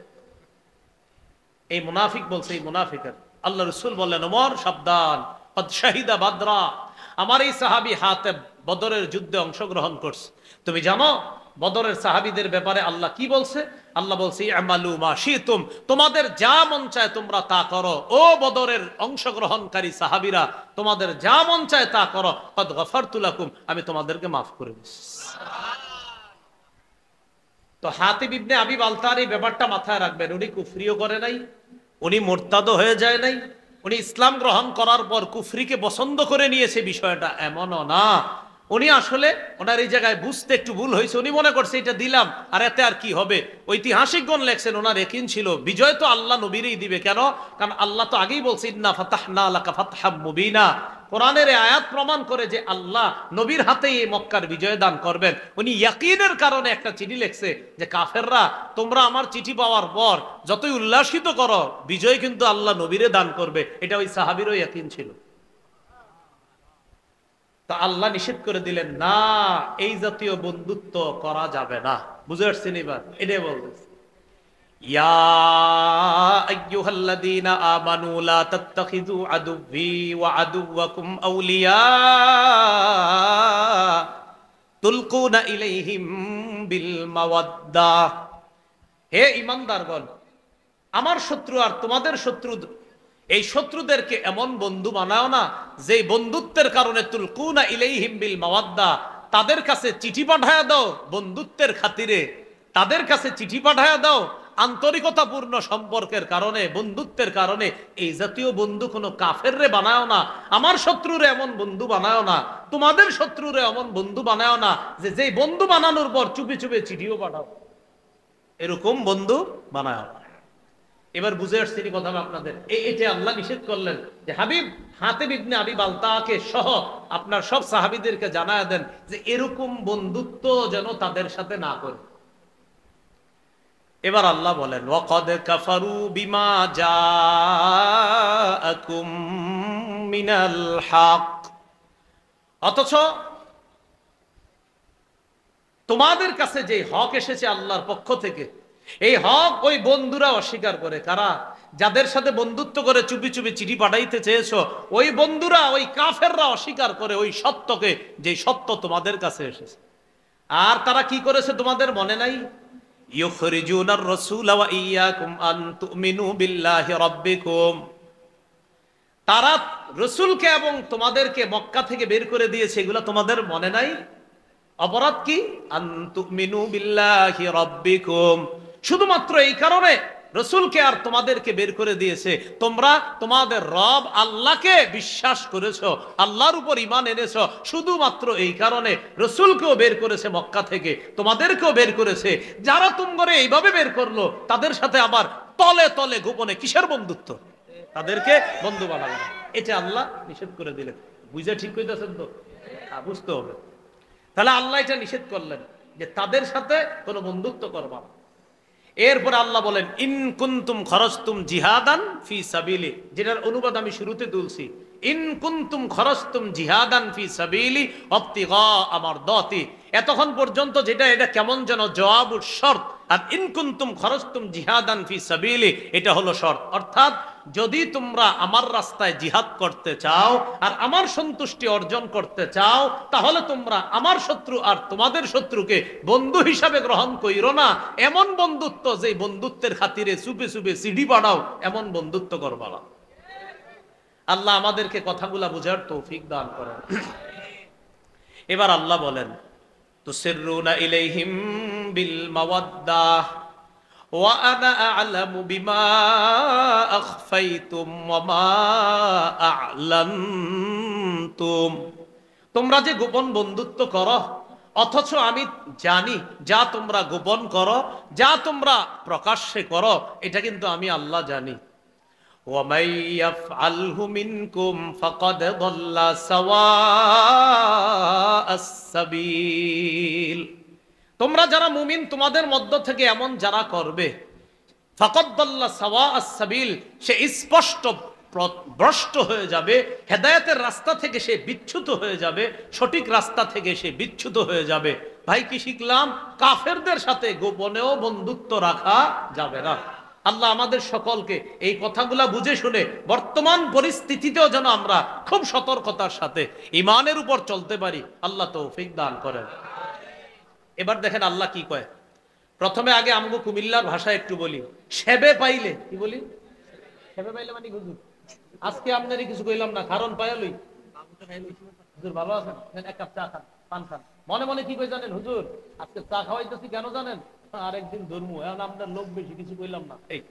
এই মুনাফিক বলছে, এই মুনাফিকের। আল্লাহ রাসূল বললেন, ওমর সাবধান, কদ শাহিদা বাদরা, আমার এই সাহাবী হাতেব বদরের যুদ্ধে অংশগ্রহণ করছে। তুমি জানো বদরের সাহাবীদের ব্যাপারে আল্লাহ কি বলছে? আল্লাহ বলছে, আমালু মা শিতুম, তোমাদের যা মন চায় তোমরা তা করো। ও বদরের অংশগ্রহণকারী সাহাবীরা, তোমাদের যা মন চায় তা করো। কদ গফারতু লাকুম, আমি তোমাদেরকে মাফ করে দিচ্ছি। তো হাতিব ইবনে আবি বালতার এই ব্যাপারটা মাথায় রাখবেন। উনি কুফরিও করে নাই, উনি মুরতাদও হয়ে যায় নাই, উনি ইসলাম গ্রহণ করার পর কুফরিকে পছন্দ করে নিয়েছে, বিষয়টা এমনও না। উনি আসলে ওনার এই জায়গায় বুঝতে একটু ভুল হয়েছে। উনি মনে করছে এটা দিলাম আর এতে আর কি হবে। ঐতিহাসিকগণ লেখছেন ওনার ইয়াকিন ছিল বিজয় তো আল্লাহ নবীরই দিবে। কেন? কারণ আল্লাহ তো আগেই বলছে, ইন্না ফাতাহনা লাকা ফাতহাম মুবিনা। কোরআনের এই আয়াত প্রমাণ করে যে আল্লাহ নবীর হাতেই এই মক্কার বিজয় দান করবেন। উনি ইয়াকিনের কারণে একটা চিঠি লিখছে যে কাফেররা, তোমরা আমার চিঠি পাওয়ার পর যতই উল্লাসিত করো, বিজয় কিন্তু আল্লাহ নবীরে দান করবে। এটা ওই সাহাবীরও ইয়াকিন ছিল। তা আল্লাহ নিষেধ করে দিলেন, না, এই জাতীয় বন্ধুত্ব করা যাবে না। বুঝে আসছেন এবার? এটাই বলতেছে, ইয়া আইয়ুহাল্লাযীনা আমানু লা তাত্তাখিযু আদুওয়ি ওয়া আদুওয়াকুম আউলিয়া তুলকুনা ইলাইহিম বিল মাওয়াদ্দা। হে ঈমানদারগণ, আমার শত্রু আর তোমাদের শত্রু, এই শত্রুদেরকে এমন বন্ধু বানাও না যে বন্ধুত্বের কারণে তুলকুনা ইলাইহিম বিল মাওয়াদ্দা, তাদের কাছে চিঠি পাঠায়া দাও বন্ধুত্বের খাতিরে, তাদের কাছে চিঠি পাঠায়া দাও আন্তরিকতাপূর্ণ সম্পর্কের কারণে, বন্ধুত্বের কারণে। এই জাতীয় বন্ধু কোনো কাফেররে বানাও না। আমার শত্রুরে এমন বন্ধু বানাও না, তোমাদের শত্রুরে এমন বন্ধু বানাও না যে যেই বন্ধু বানানোর পর চুপি চুপি চিঠিও পাঠাও। এরকম বন্ধু বানাও না। এবার বুঝে আসছে কথা আপনাদের। এটা আল্লাহ নিষেধ করলেন যে হাবিব হাতিব ইবনে আবি বালতাকে সহ আপনার সব সাহাবীদেরকে জানায় দেন যে এরকম বন্ধুত্ব যেন তাদের সাথে না করে। এবার আল্লাহ বলেন, ওয়াকাদ কাফারু বিমা জাআকুম মিনাল হক, অথচ তোমাদের কাছে যে হক এসেছে আল্লাহর পক্ষ থেকে, এই হক ওই বন্ধুরা অস্বীকার করে। কারা? যাদের সাথে বন্ধুত্ব করে চুপি চুপি চিঠি পাঠাইতে চেয়েছো, ওই বন্ধুরা, ওই কাফেররা অস্বীকার করে ওই সত্যকে, যে সত্য তোমাদের কাছে এসেছে। আর তারা কি করেছে তোমাদের মনে নাই? ইউখরিজুনার রাসূলা ওয়া ইয়াকুম আন তুমিনু বিল্লাহি রাব্বিকুম, তারা রাসূলকে এবং তোমাদেরকে মক্কা থেকে বের করে দিয়েছে, এগুলো তোমাদের মনে নাই? অপরাধ কি? আন তুমিনু বিল্লাহি রাব্বিকুম, শুধুমাত্র এই কারণে রাসূলকে আর তোমাদেরকে বের করে দিয়েছে, তোমরা তোমাদের রব আল্লাহকে বিশ্বাস করেছো, আল্লাহর উপর ঈমান এনেছো, শুধুমাত্র এই কারণে রাসূলকেও বের করেছে মক্কা থেকে, তোমাদেরকেও বের করেছে। যারা তোমরা এইভাবে বের করলো, তাদের সাথে আবার তলে তলে গোপনে কিসের বন্ধুত্ব? তাদেরকে বন্ধু বানাবে না। এটা আল্লাহ নিষেধ করে দিলেন। বুঝে ঠিক কইতাছেন তো? বুঝতে হবে। তাহলে আল্লাহ এটা নিষেধ করলেন যে তাদের সাথে কোনো বন্ধুত্ব করবা না। এরপর আল্লাহ বলেন, ইন কুনতুম খরজতুম জিহাদান ফি সাবিলি, যেটার অনুবাদ আমি শুরুতে তুলছি, ইন কুনতুম খরজতুম জিহাদান ফি সাবিলি ইবতিগা মারদাতি। এতক্ষণ পর্যন্ত যেটা, এটা কেমন যেন জওয়াবুর শর্ত, আর ইন কুনতুম খরজতুম জিহাদান ফি সাবিলি এটা হলো শর্ত। অর্থাৎ যদি তোমরা আমার রাস্তায় জিহাদ করতে চাও আর আমার সন্তুষ্টি অর্জন করতে চাও, তাহলে তোমরা আমার শত্রু আর তোমাদের শত্রুকে বন্ধু হিসাবে গ্রহণ কইরো না। এমন বন্ধুত্ব যে বন্ধুত্বের খাতিরে চুপে চুপে সিডি বাড়াও, এমন বন্ধুত্ব করবা না। আল্লাহ আমাদেরকে কথাগুলা বুঝার তৌফিক দান করেন। এবার আল্লাহ বলেন, তুসিররুনা ইলাইহিম বিল মাওয়াদ্দাহ ওয়া আনা আ'লামু বিমা আখফাইতুম ওয়া মা আ'লানতুম। তোমরা যে গোপন বন্ধুত্ব করো, অথচ আমি জানি যা তোমরা গোপন করো, যা তোমরা প্রকাশ্যে করো, এটা কিন্তু আমি আল্লাহ জানি। وَمَن يَفْعَلْهُ مِنكُمْ فَقَدْ ضَلَّ سَوَاءَ السَّبِيلِ। তোমরা যারা মুমিন, তোমাদের মধ্য থেকে এমন যারা করবে, ফাকাদ দাল্লা সাওয়া আস-সাবিল, সে স্পষ্ট ভ্রষ্ট হয়ে যাবে, হেদায়েতের রাস্তা থেকে সে বিচ্যুত হয়ে যাবে, সঠিক রাস্তা থেকে সে বিচ্যুত হয়ে যাবে। ভাই কি শিখলাম? কাফেরদের সাথে গোপনেও বন্ধুত্ব রাখা যাবে না। আল্লাহ আমাদের সকলকে এই কথাগুলা বুঝে শুনে বর্তমান পরিস্থিতিতেও যেন আমরা খুব সতর্কতার সাথে ইমানের উপর চলতে পারি, আল্লাহ তৌফিক দান করেন। এবার দেখেন আল্লাহ কি কয়। প্রথমে আগে আমগো কুমিল্লার ভাষায় একটু বলি, সেবে পাইলে কি বলি? সেবে পাইলে মানে হুজুর আজকে আপনারই কিছু কইলাম না, কারণ পাইলই হুজুর ভালো আছেন, এক কাপ চা খান, পান খান। মনে মনে কি কই জানেন? হুজুর আজকে চা খাওয়াইতেছি কেন জানেন? আরেকদিন ধর্ম, এখন আপনার লোক বেশি, কিছু কইলাম না। এই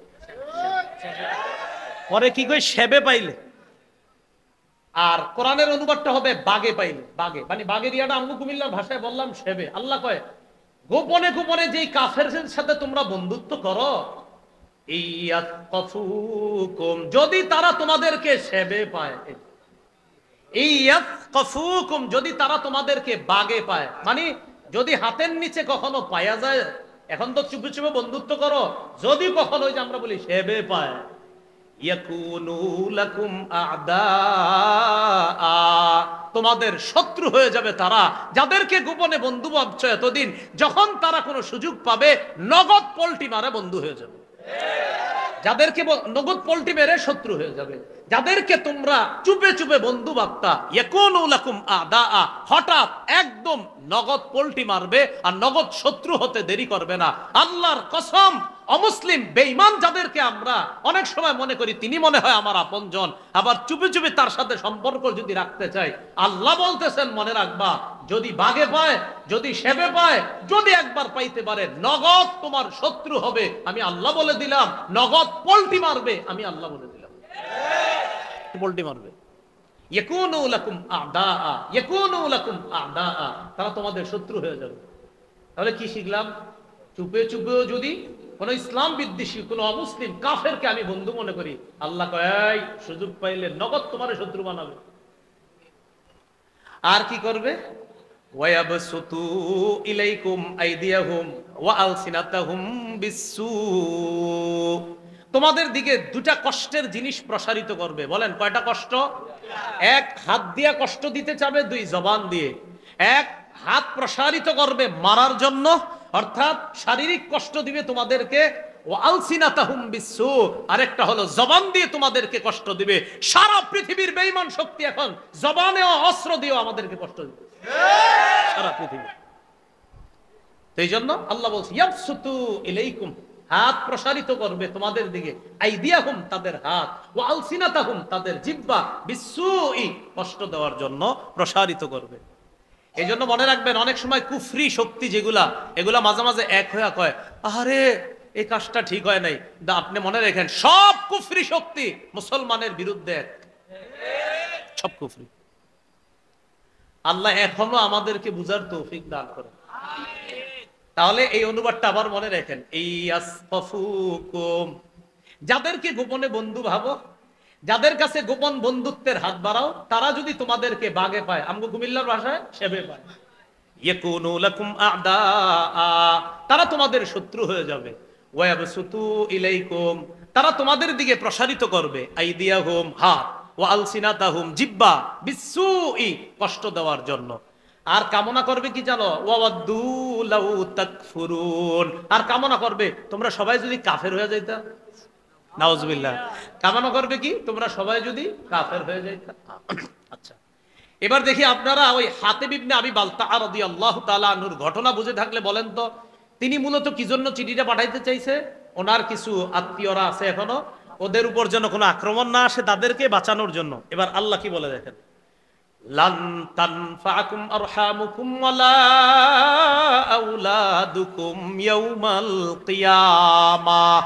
পরে কি কই? সেবে পাইলে। আর কোরআনের অনুবাদটা হবে বাগে পাইলে। বাগে মানে বাগের ইয়াটা আমগো কুমিল্লার ভাষায় বললাম সেবে। আল্লাহ কয় গোপনে গোপনে যেই কাফেরদের সাথে তোমরা বন্ধুত্ব করো, যদি তারা তোমাদেরকে সেবে পায়, যদি তারা তোমাদেরকে বাগে পায়, মানে যদি হাতের নিচে কখনো পায়া যায়, এখন তো চুপে চুপে বন্ধুত্ব করো, যদি কখনো ওই যে আমরা বলি সেবে পায়, তোমাদের শত্রু হয়ে যাবে তারা, যাদেরকে গোপনে বন্ধু ভাবছো এতদিন, যখন তারা কোনো সুযোগ পাবে নগদ পল্টি মারে বন্ধু হয়ে যাবে। যাদেরকে নগদ পল্টি মেরে শত্রু হয়ে যাবে, যাদেরকে তোমরা চুপে চুপে বন্ধু ভাবতা, হঠাৎ একদম নগদ পল্টি মারবে আর নগদ শত্রু হতে দেরি করবে না। আল্লাহর কসম, অমুসলিম বেঈমান যাদেরকে আমরা অনেক সময় মনে করি তিনি মনে হয় আমার আপনজন, আবার চুপে চুপে তার সাথে সম্পর্ক যদি রাখতে চাই, আল্লাহ বলতেছেন মনে রাখবা, যদি বাগে পায়, যদি সেবে পায়, যদি একবার পাইতে পারে, নগদ তোমার শত্রু হবে, আমি আল্লাহ বলে দিলাম। নগদ পল্টি মারবে, আমি আল্লাহ বলে দিলাম, পল্টি মারবে। তারা তোমাদের শত্রু হয়ে যাবে। তাহলে কি শিখলাম? চুপে চুপেও যদি কোন ইসলাম বিদ্বেষী কোন অমুসলিম কাফেরকে আমি বন্ধু মনে করি, আল্লাহ কয় সুযোগ পাইলে নগদ তোমার শত্রু বানাবে। আর কি করবে? ওয়ায়াবসুতু ইলাইকুম আইদিয়াহুম ওয়া আলসিনাতাহুম বিসসু, তোমাদের দিকে দুটা কষ্টের জিনিস প্রসারিত করবে। বলেন কয়টা কষ্ট? এক, হাত দিয়া কষ্ট দিতে চাবে, দুই, জবান দিয়ে। এক, হাত প্রসারিত করবে মারার জন্য, অর্থাৎ শারীরিক কষ্ট দিবে তোমাদেরকে, ও আলসিনাতাহুম বিসসু, আরেকটা হলো জবান দিয়ে তোমাদেরকে কষ্ট দিবে। সারা পৃথিবীর বেঈমান শক্তি এখন জবানেও অস্ত্র দিয়েও আমাদেরকে কষ্ট দিবে, সারা পৃথিবী। এই জন্য আল্লাহ বলছে ইয়াবসুতু ইলাইকুম, হাত প্রসারিত করবে তোমাদের দিকে, আইদিয়াহুম তাদের হাত, ও আলসিনাতাহুম তাদের জিহ্বা, বিসসুই কষ্ট দেওয়ার জন্য প্রসারিত করবে। এই জন্য মনে রাখবেন, অনেক সময় কুফরি শক্তি যেগুলা, এগুলা মাঝে মাঝে এক হয়ে কয় আরে এই কাজটা ঠিক হয় নাই। আপনি মনে রাখেন, সব কুফরি শক্তি মুসলমানের বিরুদ্ধে এক, সব কুফরি। আল্লাহ এখনো আমাদেরকে বুঝার তৌফিক দান করেন। তাহলে এই অনুবাদটা আবার মনে রাখেন, যাদেরকে গোপনে বন্ধু ভাবো, যাদের কাছে গোপন বন্ধুত্বের হাত বাড়াও, তারা যদি তোমাদেরকে বাগে পায়, আমগো কুমিল্লার ভাষায় সেবে পায়, ইয়াকুনু লাকুম আ'দা, তারা তোমাদের শত্রু হয়ে যাবে। ওয়ায়াবসুতু ইলাইকুম, তারা তোমাদের দিকে প্রসারিত করবে, আইদিয়াহুম হাত, ওয়া আলসিনাতাহুম জিহ্বা, বিসসুই কষ্ট দেওয়ার জন্য। আর কামনা করবে কি জানো? ওয়াওয়াদ্দু লাউ তাকফুরুন, আর কামনা করবে তোমরা সবাই যদি কাফের হয়ে যাইতা। নাউজুবিল্লাহ। কামনা করবে কি? তোমরা সবাই যদি কাফের হয়ে যাইতা। আচ্ছা, এবার দেখি আপনারা ওই হাতেব ইবনে আবি বালতাআ রাদিয়াল্লাহু তাআলা আনহুর ঘটনা বুঝে থাকলে বলেন তো, তিনি মূলত কি জন্য চিঠিটা পাঠাইতে চাইছে? ওনার কিছু আত্মীয়রা আছে এখনো, ওদের উপর যেন কোনো আক্রমণ না আসে, তাদেরকে বাঁচানোর জন্য। এবার আল্লাহ কি বলে দেখেন, লান তানফাকুম আরহামুকুম ওয়ালা আওলাদুকুম ইয়াউমাল কিয়ামাহ,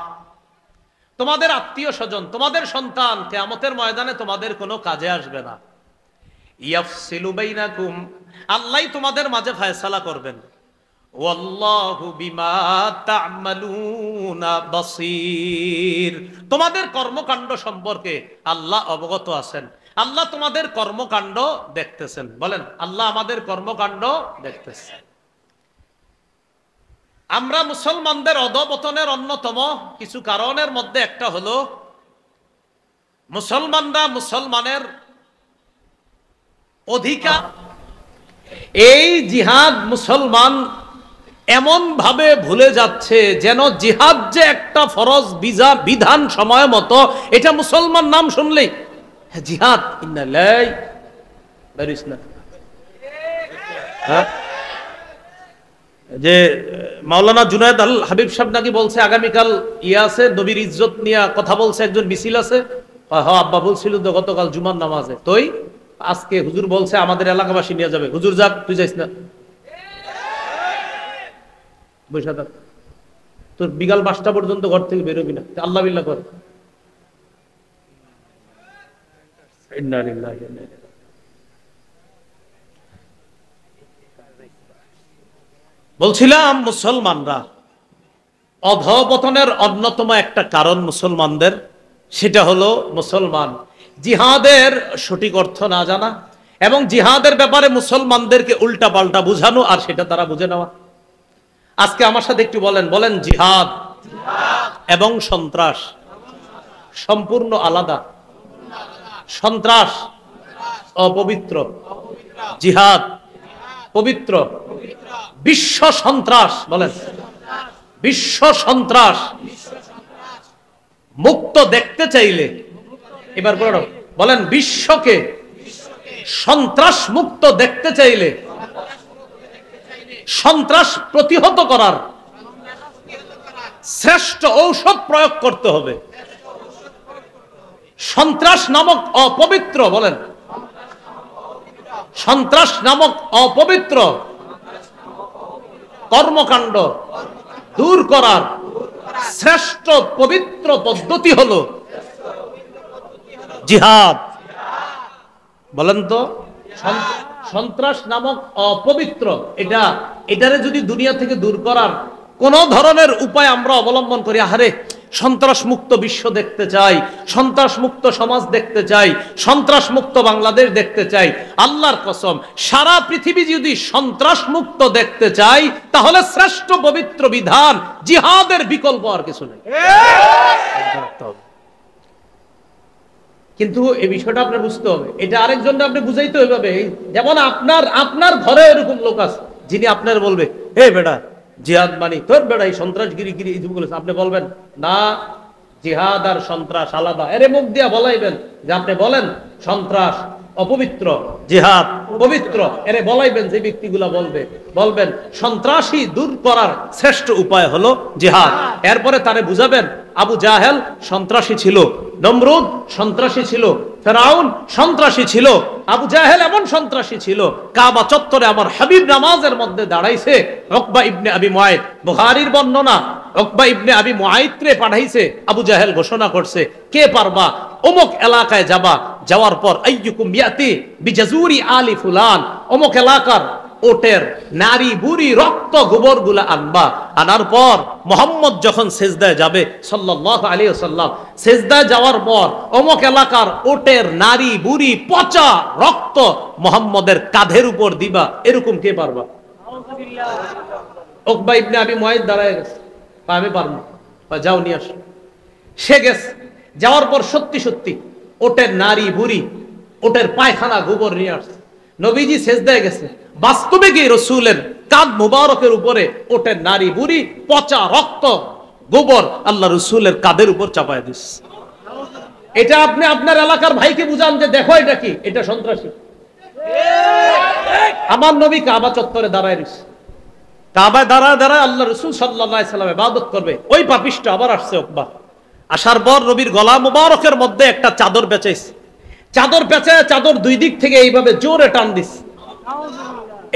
তোমাদের আত্মীয় স্বজন, তোমাদের সন্তান কিয়ামতের ময়দানে তোমাদের কোনো কাজে আসবে না। ইয়াফসিলু বাইনাকুম, আল্লাহ তোমাদের মাঝে ফয়সালা করবেন। ওয়াল্লাহু বিমা তা'মালুনা বাসীর, তোমাদের কর্মকাণ্ড সম্পর্কে আল্লাহ অবগত আছেন। আল্লাহ তোমাদের কর্মকাণ্ড দেখতেছেন। বলেন আল্লাহ আমাদের কর্মকাণ্ড দেখতেছেন। আমরা মুসলমানদের অধঃপতনের অন্যতম কিছু কারণের মধ্যে একটা হলো মুসলমানরা মুসলমানের অধিকার, এই জিহাদ মুসলমান এমন ভাবে ভুলে যাচ্ছে যেন জিহাদ যে একটা ফরজ বিধান সময় মতো, এটা মুসলমান নাম শুনলেই জিহাদ। যে মাওলানা জুনায়েদ আল হাবিব সাহেব নাকি বলছে আগামীকাল আছে নবীর ইজ্জত নিয়ে কথা বলছে, একজন মিছিল আছে। হ্যাঁ আব্বা বলছিল তো গতকাল জুমার নামাজে, তোই আজকে হুজুর বলছে আমাদের এলাকাবাসী নিয়ে যাবে। হুজুর যাক, তুই যাইস না, বৈশা থাক, তোর বিকাল 5টা পর্যন্ত ঘর থেকে বেরোবি না, আল্লাহ বিল্লাহ কর। বলছিলাম মুসলমানরা অধঃপতনের অন্যতম একটা কারণ মুসলমানদের, সেটা হলো মুসলমান জিহাদের সঠিক অর্থ না জানা এবং জিহাদের ব্যাপারে মুসলমানদেরকে উল্টা পাল্টা বুঝানো আর সেটা তারা বুঝে নেওয়া। আজকে আমার সাথে একটু বলেন জিহাদ এবং সন্ত্রাস সম্পূর্ণ আলাদা। সন্ত্রাস অপবিত্র, জিহাদ পবিত্র। বিশ্ব সন্ত্রাস, বলেন বিশ্ব সন্ত্রাস মুক্ত দেখতে চাইলে, এবার বলেন বিশ্বকে সন্ত্রাস মুক্ত দেখতে চাইলে সন্ত্রাস প্রতিহত করার শ্রেষ্ঠ ঔষধ প্রয়োগ করতে হবে সন্ত্রাস নামক অপবিত্র, বলেন সন্ত্রাস নামক অপবিত্র কর্মকাণ্ড দূর করার শ্রেষ্ঠ পবিত্র পদ্ধতি হলো জিহাদ। বলেন তো, সন্ত্রাস নামক অপবিত্র এটারে যদি দুনিয়া থেকে দূর করার কোন ধরনের উপায় আমরা অবলম্বন করি, আহারে সন্ত্রাস মুক্ত বিশ্ব দেখতে চাই, সন্ত্রাস মুক্ত সমাজ দেখতে চাই, সন্ত্রাস মুক্ত বাংলাদেশ দেখতে চাই, আল্লাহর কসম সারা পৃথিবী যদি সন্ত্রাস মুক্ত দেখতে চাই তাহলে শ্রেষ্ঠ পবিত্র বিধান জিহাদের বিকল্প আর কিছু নেই। কিন্তু এই বিষয়টা আপনার বুঝতে হবে, এটা আরেকজনকে আপনি বুঝাইতে হবে। যেমন আপনার ঘরে এরকম লোক আছে যিনি আপনার বলবে, হে বেটা জিহাদ মানি, তোর বেটা এই সন্ত্রাসগিরি আপনি বলবেন না, জিহাদ আর সন্ত্রাস আলাদা। এর মুখ দিয়া বলাইবেন যে আপনি বলেন সন্ত্রাস অপবিত্র, জিহাদ পবিত্র, এরে বলাইবেন। যে ব্যক্তিগুলা বলবেন সন্ত্রাসী দূর করার শ্রেষ্ঠ উপায় হলো জিহাদ, এরপরে তারে বুঝাবেন আবু জাহেল সন্ত্রাসী ছিল, নমরুদ সন্ত্রাসী ছিল, ফেরাউন সন্ত্রাসী ছিল, আবু জাহেল এমন সন্ত্রাসী ছিল, কাবা চত্বরে আমার হাবিব নামাজের মধ্যে দাঁড়াইছে, উকবা ইবনে আবি মুআইদ, বুখারীর বর্ণনা, উকবা ইবনে আবি মুআইদরে পাঠাইছে, আবু জাহেল ঘোষণা করছে কে পারবা অমুক এলাকায় যাওয়ার পর আইয়ুকুম ইয়াতি বিজাজুরি আলি ফুলান, অমুক এলাকার ওটের নারী বুড়ি রক্ত গোবর গুলা আনবা, আনার পর মোহাম্মদ যখন সেজদায় যাবে সাল্লাল্লাহু আলাইহি ওয়াসাল্লাম, সেজদায় যাওয়ার পর অমুক এলাকার ওটের নারী বুড়ি পচা রক্ত মোহাম্মদের কাঁধের উপর দিবা, এরকম কে পারবা? উকবা ইবনে আবি মুআইদ দাঁড়ায় গেছে, আমি পারবো, যাও নিয়ে আসো। সে গেছে, যাওয়ার পর সত্যি সত্যি ওটের নারী বুড়ি ওটের পায়খানা গোবর নিয়ে আসছে। নবীজি সেজদায় গেছে, বাস্তবে কি রসুলের কাঁধ মুবারকের উপরে ওটের নারী বুড়ি পচা রক্ত গোবর আল্লাহ রসুলের কাঁধের উপর চাপায় দিস। এটা আপনি আপনার এলাকার ভাইকে বুঝান যে দেখো এটা কি, এটা সন্ত্রাসী। আমার নবী কাবা চত্বরে দাঁড়ায় রয়েছে, কাবায় দাঁড়ায় আল্লাহ রসুল সাল্লাল্লাহু আলাইহি সাল্লাম ইবাদত করবে, ওই পাপিষ্ট আবার আসছে উকবা। আসার পর নবীর গলা মুবারকের মধ্যে একটা চাদর পেঁচাইছে, চাদর পেঁচায় চাদর দুই দিক থেকে এইভাবে জোরে টান দিছে,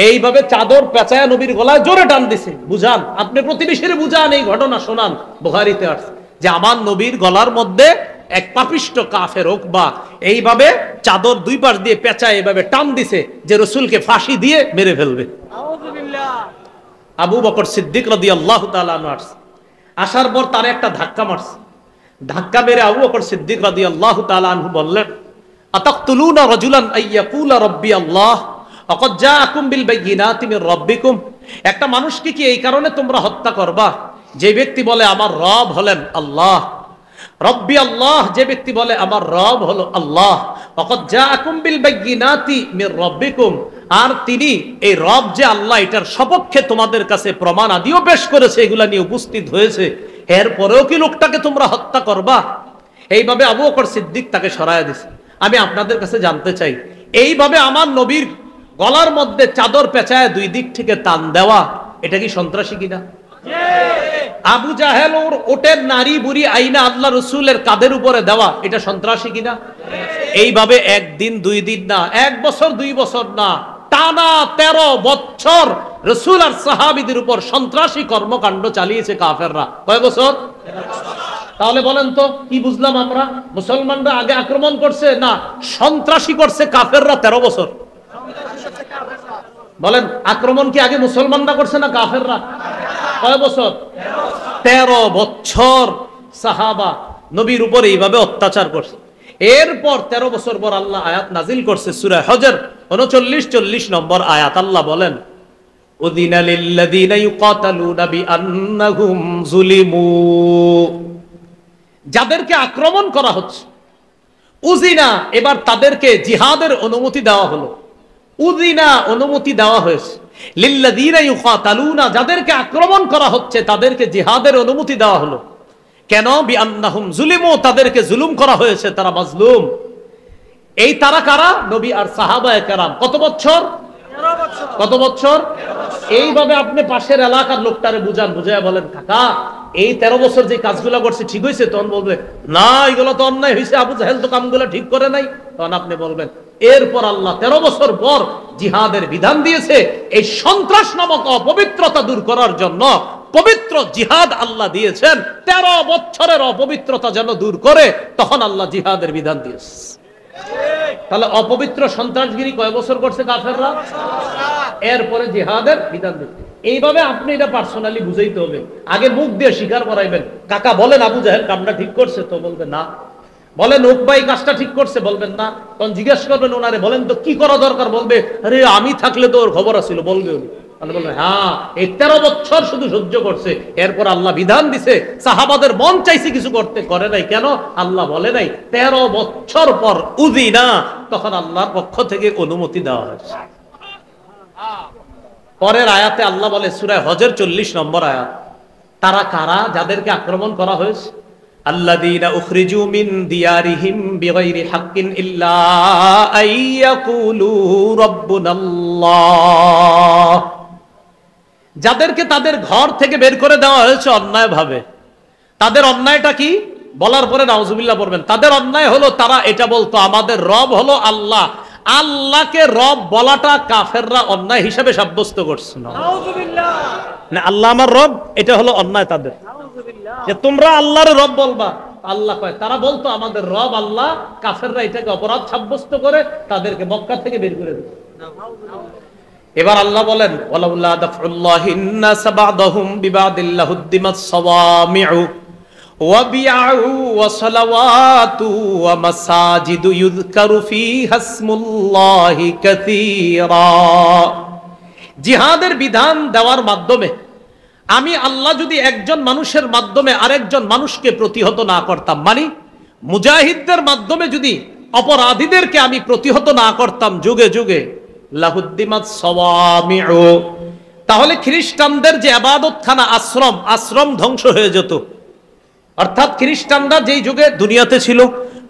এইভাবে চাদর পেঁচায় নবীর গলায় জোরে টান দিছে। বুঝান, আপনি প্রতিবেশীর বুঝান, এই ঘটনা শোনান, বুখারীতে আসছে যে আমার নবীর গলার মধ্যে এক পাপিষ্ট কাফের উকবা এইভাবে চাদর দুই পাশ দিয়ে পেঁচায় এইভাবে টান দিছে যে রসুলকে ফাঁসি দিয়ে মেরে ফেলবে। আবু বকর সিদ্দিক রাদিয়াল্লাহু তাআলা আনহু আসছে, আসার পর তার একটা ধাক্কা মারছে, ধাক্কা মেরে আবু বকর সিদ্দিক রাদিয়াল্লাহু তাআলা আনহু বললেন, আতাকতুলুনা রাজুলান আইয়াকুলা রাব্বি আল্লাহ ওয়াকাদ জাআকুম বিল বাইয়িনাতি মির রাব্বিকুম, একটা মানুষকে কি এই কারণে তোমরা হত্যা করবা যে ব্যক্তি বলে আমার রব হলেন আল্লাহ, রব্বি আল্লাহ, যে ব্যক্তি বলে আমার রব হলো আল্লাহ, ওয়াকাদ জাআকুম বিল বাইয়িনাতি মির রাব্বিকুম, আর তিনি এই রব যে আল্লাহ এটার সপক্ষে তোমাদের কাছে প্রমাণ আদিও পেশ করেছে, এগুলা নিয়ে উপস্থিত হয়েছে, এরপরেও কি লোকটাকে তোমরা হত্যা করবা? এইভাবে আবু বকর সিদ্দিক তাকে সরায়া দিছে। আমি আপনাদের কাছে জানতে চাই, এইভাবে আমার নবীর গলার মধ্যে চাদর পেঁচায় দুই দিক থেকে টান দেওয়া, এটা কি সন্ত্রাসী কিনা? আবু জাহেল ওর ওটের নারী বুড়ি আইনা আল্লাহ রসুলের কাঁধের উপরে দেওয়া, এটা সন্ত্রাসী কিনা? এইভাবে একদিন দুই দিন না, 1 বছর 2 বছর না, টানা 13 বছর রসুল আর সাহাবীদের উপর সন্ত্রাসী কর্মকাণ্ড চালিয়েছে কাফেররা। কয় বছর? তাহলে বলেন তো কি বুঝলাম আমরা? মুসলমানরা আগে আক্রমণ করছে না সন্ত্রাসী করছে কাফেররা 13 বছর? বলেন, আক্রমণ কি আগে মুসলমানরা করছে না কাফেররা? কয় বছর? 13 বছর সাহাবা নবীর উপর এইভাবে অত্যাচার করছে। এরপর 13 বছর পর আল্লাহ আয়াত নাজিল করছে সূরা হজর 39-40 নম্বর আয়াত। আল্লাহ বলেন, উযিনা লিল্লাযীনা ইউকাতালুনা বিআন্নাহুম যুলিমু, যাদেরকে আক্রমণ করা হচ্ছে, উযিনা, এবার তাদেরকে জিহাদের অনুমতি দেওয়া হলো। উযিনা, অনুমতি দেওয়া হয়েছে। লিল্লাযীনা ইউকাতালুনা, যাদেরকে আক্রমণ করা হচ্ছে তাদেরকে জিহাদের অনুমতি দেওয়া হলো। কেন? বিআন্নাহুম যুলিমু, তাদেরকে জুলুম করা হয়েছে, তারা মাজলুম। এই তারা কারা? নবী আর সাহাবায়ে কেরাম। কত বছর? 13 বছর। কত বছর? এইভাবে আপনি পাশের এলাকার লোকটারে বুঝান, বুঝায় বলেন, কাকা এই 13 বছর যে কাজগুলো করছে ঠিক হয়েছে? তখন বলবে, না এগুলো তো অন্যায় হয়েছে, আবু জাহেল তো কামগুলো ঠিক করে নাই। তখন আপনি বলবেন, এরপর আল্লাহ 13 বছর পর জিহাদের বিধান দিয়েছে, এই সন্ত্রাস নামক অপবিত্রতা দূর করার জন্য পবিত্র জিহাদ আল্লাহ দিয়েছেন। 13 বছরের অপবিত্রতা যেন দূর করে, তখন আল্লাহ জিহাদের বিধান দিয়েছে। তাহলে অপবিত্র সন্ত্রাসগিরি কয় বছর করছে কাফেররা? এরপরে জিহাদের বিধান দিয়েছে। এইভাবে আপনি এটা পার্সোনালি বুঝাইতে হবে। আগে মুখ দিয়ে স্বীকার করাইবেন, কাকা বলেন আবু জাহেল কামটা ঠিক করছে? তো বলবে না। বলেন উকবাই কাজটা ঠিক করছে? বলবেন না। তখন জিজ্ঞেস করবেন ওনারে, বলেন তো কি করা দরকার? বলবে, আরে আমি থাকলে তো ওর খবর আছিল, বলবে উনি। তাহলে বলবে, হ্যাঁ এই 13 বছর শুধু সহ্য করছে, এরপর আল্লাহ বিধান দিছে। সাহাবাদের মন চাইছে কিছু করতে, করে নাই। কেন? আল্লাহ বলে নাই। 13 বছর পর উযিনা, তখন আল্লাহর পক্ষ থেকে অনুমতি দেওয়া হয়েছে। পরের আয়াতে আল্লাহ বলে, সূরা হজর 40 নম্বর আয়াত, তারা কারা যাদেরকে আক্রমণ করা হয়েছে? আল্লাযীনা উখরিজু মিন দিয়ারিহিম বিগাইরি হাক্কিন ইল্লা আইয়াকুলু রাব্বুনাল্লাহ, যাদেরকে তাদের ঘর থেকে বের করে দেওয়া হয়েছে অন্যায়ভাবে। তাদের অন্যায়টা কি? বলার পরে নাউজুবিল্লাহ পড়বেন। তাদের অন্যায় হলো তারা এটা বলতো আমাদের রব হলো আল্লাহ। আল্লাহকে রব বলাটা কাফেররা অন্যায় হিসেবে সাব্যস্ত করছে। নাউজুবিল্লাহ, না আল্লাহ আমার রব, এটা হলো অন্যায় তাদের। যে তোমরা আল্লাহর রব বলবা, আল্লাহ কয় তারা বলতো আমাদের রব আল্লাহ। কাফেররা এটাকে অপরাধ সাব্যস্ত করে তাদেরকে মক্কা থেকে বের করে দিল। এবার আল্লাহ বলেন, ওয়ালাউলা দাফউল্লাহিন নাস বা'দাহুম বিবা'দিল্লাহ হুদ্দিমাস সাওয়ামিউ ওয়া বিআউ ওয়া সালাওয়াতু ওয়া মাসাজিদু ইউযকারু ফীহা ইসমুল্লাহি কাসীরা। জিহাদের বিধান দেওয়ার মাধ্যমে আমি আল্লাহ যদি একজন মানুষের মাধ্যমে আরেকজন মানুষকে প্রতিহত না করতাম, মানে মুজাহিদদের মাধ্যমে যদি অপরাধীদেরকে আমি প্রতিহত না করতাম যুগে যুগে, লাহুদ্দিমাত সাওয়ামিউ, তাহলে খ্রিস্টানদের যে ইবাদতখানা আশ্রম, আশ্রম ধ্বংস হয়ে যেত। অর্থাৎ খ্রিস্টানরা যেই যুগে দুনিয়াতে ছিল,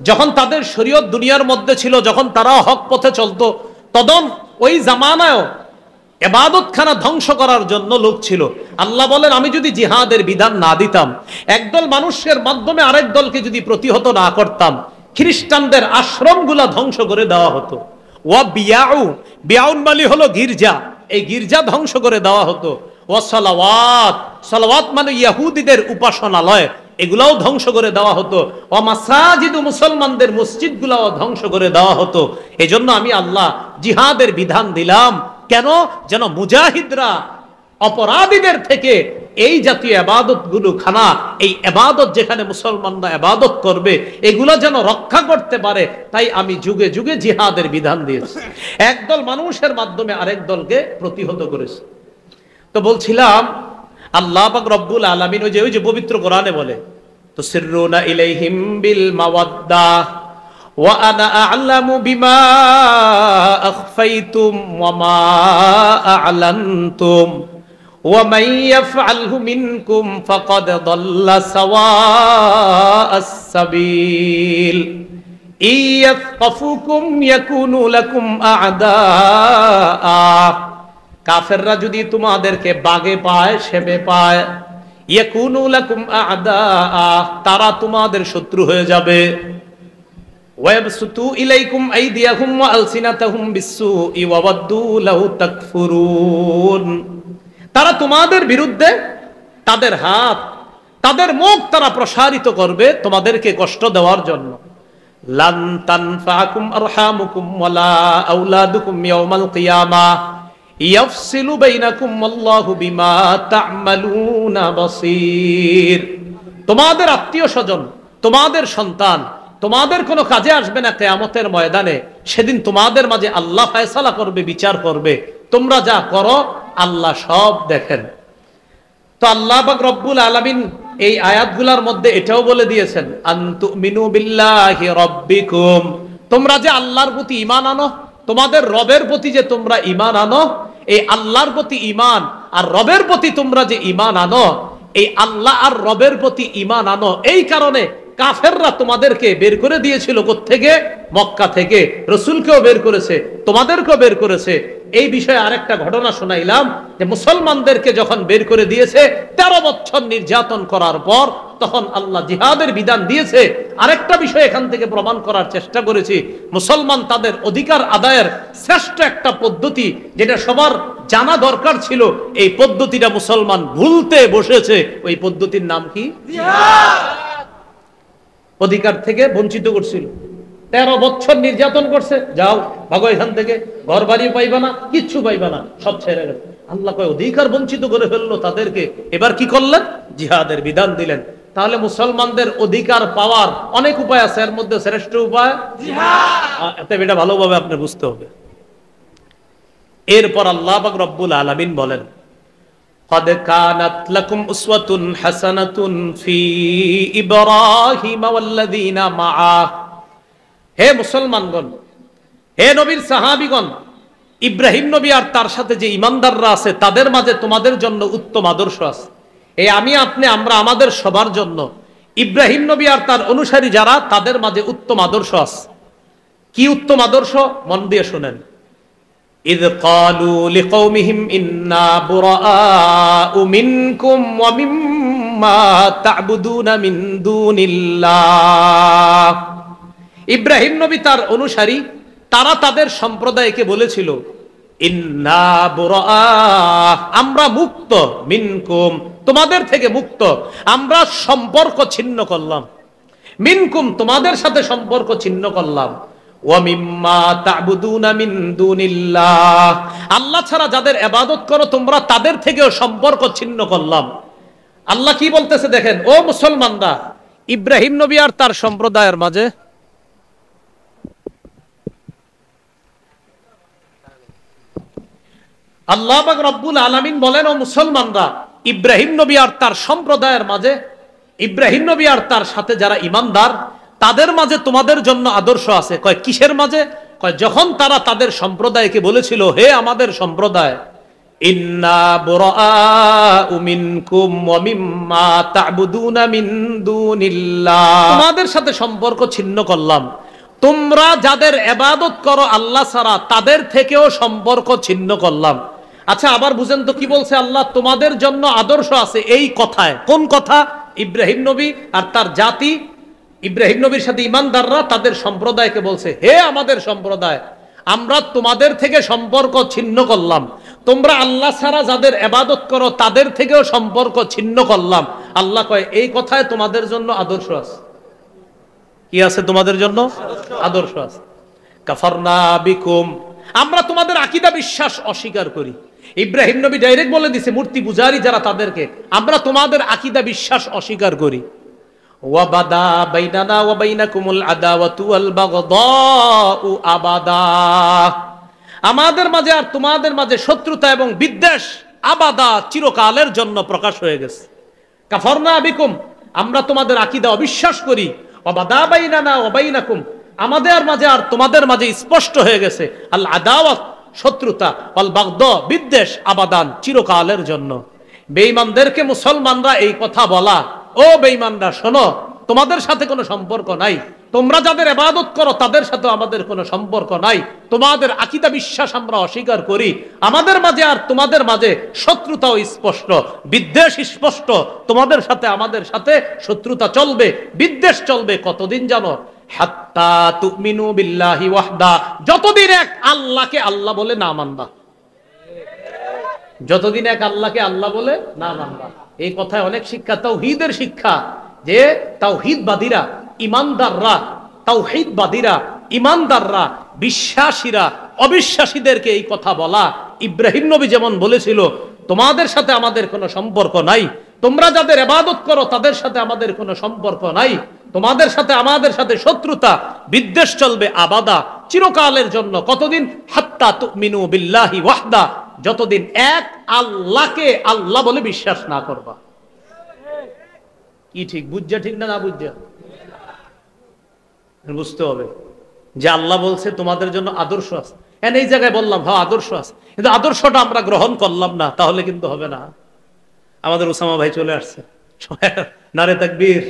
যখন তাদের শরীয়ত দুনিয়ার মধ্যে ছিল, যখন তারা হক পথে চলতো, তখন ওই জামানায়ও ইবাদতখানা ধ্বংস করার জন্য লোক ছিল। আল্লাহ বলেন, আমি যদি জিহাদের বিধান না দিতাম, একদল মানুষের মাধ্যমে আরেক দলকে যদি প্রতিহত না করতাম, খ্রিস্টানদের আশ্রমগুলা ধ্বংস করে দেওয়া হতো। ওয়া বিয়াউ, বিয়াউন মালি হলো গির্জা, এই গির্জা ধ্বংস করে দেওয়া হতো। ওয়া সালাওয়াত, সালাওয়াত মানে ইহুদিদের উপাসনালয়, এগুলাও ধ্বংস করে দেওয়া হতো। ও মাসাজিদ, মুসলমানদের মসজিদগুলাও ধ্বংস করে দেওয়া হতো। এজন্য আমি আল্লাহ জিহাদের বিধান দিলাম। কেন? যেন মুজাহিদরা অপরাধীদের থেকে এই জাতীয় ইবাদতগুলো খানা, এই ইবাদত যেখানে মুসলমানরা ইবাদত করবে, এগুলো যেন রক্ষা করতে পারে। তাই আমি যুগে যুগে জিহাদের বিধান দিয়েছি। একদল মানুষের মাধ্যমে আরেক দলকে প্রতিহত করেছে। তো বলছিলাম, আল্লাহ পাক রব্বুল আলামিন ওই যে পবিত্র কোরআনে বলে, তুসিররুনা ইলাইহিম বিল মাওয়াদ্দাহ ওয়া আনা আ'লামু বিমা আখফাইতুম ওয়া মা আ'লানতুম ওয়া মান ইয়াফআলহু মিনকুম ফাকাদ দাল্লা সাওয়াআস সাবিল ইয়াফকাফুকুম ইয়াকুনু লাকুম আ'দাআ। কাফেররা যদি তোমাদেরকে বাগে পায়, সেবে পায়, ইয়াকুনু লাকুম আ'দাআ, তারা তোমাদের শত্রু হয়ে যাবে। ওয়াবসুতু ইলাইকুম আইদিয়াহুম ওয়া আলসিনাতাহুম বিসসুই ওয়া ওয়াদ্দু লাউ তাকফুরুন, তারা তোমাদের বিরুদ্ধে তাদের হাত, তাদের মুখ তারা প্রসারিত করবে তোমাদেরকে কষ্ট দেওয়ার জন্য। লান তানফাকুম আরহামুকুম ওয়ালা আওলাদুকুম ইয়াউমাল কিয়ামাহ ইয়াফসিলু বাইনাকুম আল্লাহু বিমা তা'মালুনা বাসীর। তোমাদের আত্মীয়-স্বজন, তোমাদের সন্তান তোমাদের কোনো কাজে আসবে না কিয়ামতের ময়দানে। সেদিন তোমাদের মাঝে আল্লাহ ফয়সালা করবে, বিচার করবে। তোমরা যা করো আল্লাহ সব দেখেন। তো আল্লাহ পাক রব্বুল আলামিন এই আয়াতগুলোর মধ্যে এটাও বলে দিয়েছেন, আনতুমিনু বিল্লাহি রাব্বিকুম, তোমরা যে আল্লাহর প্রতি ঈমান আনো, তোমাদের রবের প্রতি যে তোমরা ঈমান আনো, এই আল্লাহর প্রতি ঈমান আর রবের প্রতি তোমরা যে ঈমান আনো, এই আল্লাহ আর রবের প্রতি ঈমান আনো, এই কারণে কাফেররা তোমাদেরকে বের করে দিয়েছিল কোত্থেকে? মক্কা থেকে। রাসূলকেও বের করেছে, তোমাদেরকেও বের করেছে। এই বিষয়ে আরেকটা ঘটনা শোনাইলাম যে মুসলমানদেরকে যখন বের করে দিয়েছে 13 বছর নির্যাতন করার পর, তখন আল্লাহ জিহাদের বিধান দিয়েছে। আরেকটা বিষয় এখান থেকে প্রমাণ করার চেষ্টা করেছি, মুসলমান তাদের অধিকার আদায়ের শ্রেষ্ঠ একটা পদ্ধতি যেটা সবার জানা দরকার ছিল, এই পদ্ধতিটা মুসলমান ভুলতে বসেছে। ওই পদ্ধতির নাম কি? জিহাদ। অধিকার থেকে বঞ্চিত করছিল, 13 বছর নির্যাতন করছে। যাও ভাগো এখান থেকে, ঘর বাড়ি পাইবা না, কিচ্ছু পাইবা না, সব ছেড়ে গেল। আল্লাহ কয় অধিকার বঞ্চিত করে ফেললো তাদেরকে। এবার কি করলেন? জিহাদের বিধান দিলেন। তাহলে মুসলমানদের অধিকার পাওয়ার অনেক উপায় আছে, এর মধ্যে শ্রেষ্ঠ উপায় জিহাদ। এটা ভালোভাবে আপনি বুঝতে হবে। এরপর আল্লাহ পাক রব্বুল আলামিন বলেন, قد كانت لكم أسوة حسنة في إبراهيم والذين معه। হে মুসলমানগণ, হে নবীর সাহাবীগণ, ইব্রাহিম নবী আর তার সাথে যে ঈমানদাররা আছে তাদের মাঝে তোমাদের জন্য উত্তম আদর্শ আছে। এই আমি আপনি আমরা আমাদের সবার জন্য ইব্রাহিম নবী আর তার অনুসারী যারা, তাদের মাঝে উত্তম আদর্শ আছে। কি উত্তম আদর্শ? মন দিয়ে শুনেন। إذ قالوا لقومهم إنا براء منكم ومما تعبدون من دون الله। ইব্রাহিম নবী তার অনুসারী তারা তাদের সম্প্রদায়কে বলেছিল, ইন্না বুরাআ, আমরা মুক্ত, মিনকুম, তোমাদের থেকে মুক্ত, আমরা সম্পর্ক ছিন্ন করলাম, মিনকুম, তোমাদের সাথে সম্পর্ক ছিন্ন করলাম, ওয়া মিম্মা তা'বুদুনা মিন দুনিল্লাহ, আল্লাহ ছাড়া যাদের ইবাদত করো তোমরা তাদের থেকেও সম্পর্ক ছিন্ন করলাম। আল্লাহ কি বলতেছে দেখেন, ও মুসলমানরা, ইব্রাহিম নবী আর তার সম্প্রদায়ের মাঝে আল্লাহ পাক রব্বুল আলামিন বলেন, ও মুসলমানরা, ইব্রাহিম নবী আর তার সম্প্রদায়ের মাঝে, ইব্রাহিম নবী আর তার সাথে যারা ঈমানদার তাদের মাঝে তোমাদের জন্য আদর্শ আছে। কয় কিসের মাঝে? কয় যখন তারা তাদের সম্প্রদায়কে বলেছিল, হে আমাদের সম্প্রদায়, ইন্না বুরাআউ মিনকুম ওয়া মিম্মা তা'বুদুনা মিন দুনিল্লাহ, তোমাদের সাথে সম্পর্ক ছিন্ন করলাম, তোমরা যাদের ইবাদত করো আল্লাহ ছাড়া তাদের থেকেও সম্পর্ক ছিন্ন করলাম। আচ্ছা আবার বুঝেন তো কি বলছে আল্লাহ? তোমাদের জন্য আদর্শ আছে। এই কথায় কোন কথা? ইব্রাহিম নবী আর তার জাতি, ইব্রাহিম নবীর সাথে ঈমানদাররা তাদের সম্প্রদায়কে বলছে, হে আমাদের সম্প্রদায়, আমরা তোমাদের থেকে সম্পর্ক ছিন্ন করলাম, তোমরা আল্লাহ ছাড়া যাদের ইবাদত করো তাদের থেকেও সম্পর্ক ছিন্ন করলাম। আল্লাহ কয় এই কথায় তোমাদের জন্য আদর্শ আছে। কি আছে তোমাদের জন্য? আদর্শ আছে। কাফারনা বিকুম, আমরা তোমাদের আকীদা বিশ্বাস অস্বীকার করি। ইব্রাহিম নবী ডাইরেক্ট বলে দিছে মূর্তি পূজারী যারা তাদেরকে, আমরা তোমাদের আকীদা বিশ্বাস অস্বীকার করি। ওয়াবাদা বাইনানা ওয়া বাইনাকুমুল আদাওয়াতু ওয়াল বাগদাউ আবাদা, আমাদের মাঝে আর তোমাদের মাঝে শত্রুতা এবং বিদ্বেষ আবাদা চিরকালের জন্য প্রকাশ হয়ে গেছে। কাফারনা বিকুম, আমরা তোমাদের আকীদা অবিশ্বাস করি। ওয়াবাদা বাইনানা ওয়া বাইনাকুম, আমাদের মাঝে আর তোমাদের মাঝে স্পষ্ট হয়ে গেছে আল আদাওয়াত, শত্রুতা, ওয়াল বাগদা, বিদ্বেষ, আবাদান, চিরকালের জন্য। বেঈমানদেরকে মুসলমানরা এই কথা বলা, ও বেঈমানরা শোনো, তোমাদের সাথে কোনো সম্পর্ক নাই, তোমরা যাদের ইবাদত করো তাদের সাথে আমাদের কোনো সম্পর্ক নাই, তোমাদের আকীদা বিশ্বাস আমরা অস্বীকার করি, আমাদের মাঝে আর তোমাদের মাঝে শত্রুতাও স্পষ্ট, বিদ্বেষ স্পষ্ট, তোমাদের সাথে আমাদের সাথে শত্রুতা চলবে, বিদ্বেষ চলবে। কতদিন জানো? হাত্তা তুমিনু বিল্লাহি ওয়াহদা, যতদিন এক আল্লাহকে আল্লাহ বলে না মানবা, যতদিন এক আল্লাহকে আল্লাহ বলে না মানবা। এই কথায় অনেক শিক্ষা, তাওহীদের শিক্ষা, যে তাওহীদবাদীরা, ইমানদাররা, তাওহীদবাদীরা, ইমানদাররা, বিশ্বাসীরা অবিশ্বাসীদেরকে এই কথা বলা। ইব্রাহিম নবী যেমন বলেছিল, তোমাদের সাথে আমাদের কোনো সম্পর্ক নাই, তোমরা যাদের ইবাদত করো তাদের সাথে আমাদের কোনো সম্পর্ক নাই, তোমাদের সাথে আমাদের সাথে শত্রুতা, বিদ্বেষ চলবে আবাদা, চিরকালের জন্য। কতদিন? হাত্তা তুমিনু বিল্লাহি ওয়াহদা, যতদিন এক আল্লাহকে আল্লাহ বলে বিশ্বাস না করবা। কি ঠিক বুঝছা? ঠিক না, না বুঝছা? বুঝতে হবে যে আল্লাহ বলছে তোমাদের জন্য আদর্শ আছে। এই জায়গায় বললাম হ্যাঁ আদর্শ আছে, কিন্তু আদর্শটা আমরা গ্রহণ করলাম না, তাহলে কিন্তু হবে না। আমাদের ওসামা ভাই চলে আসছে, নারে তাকবীর।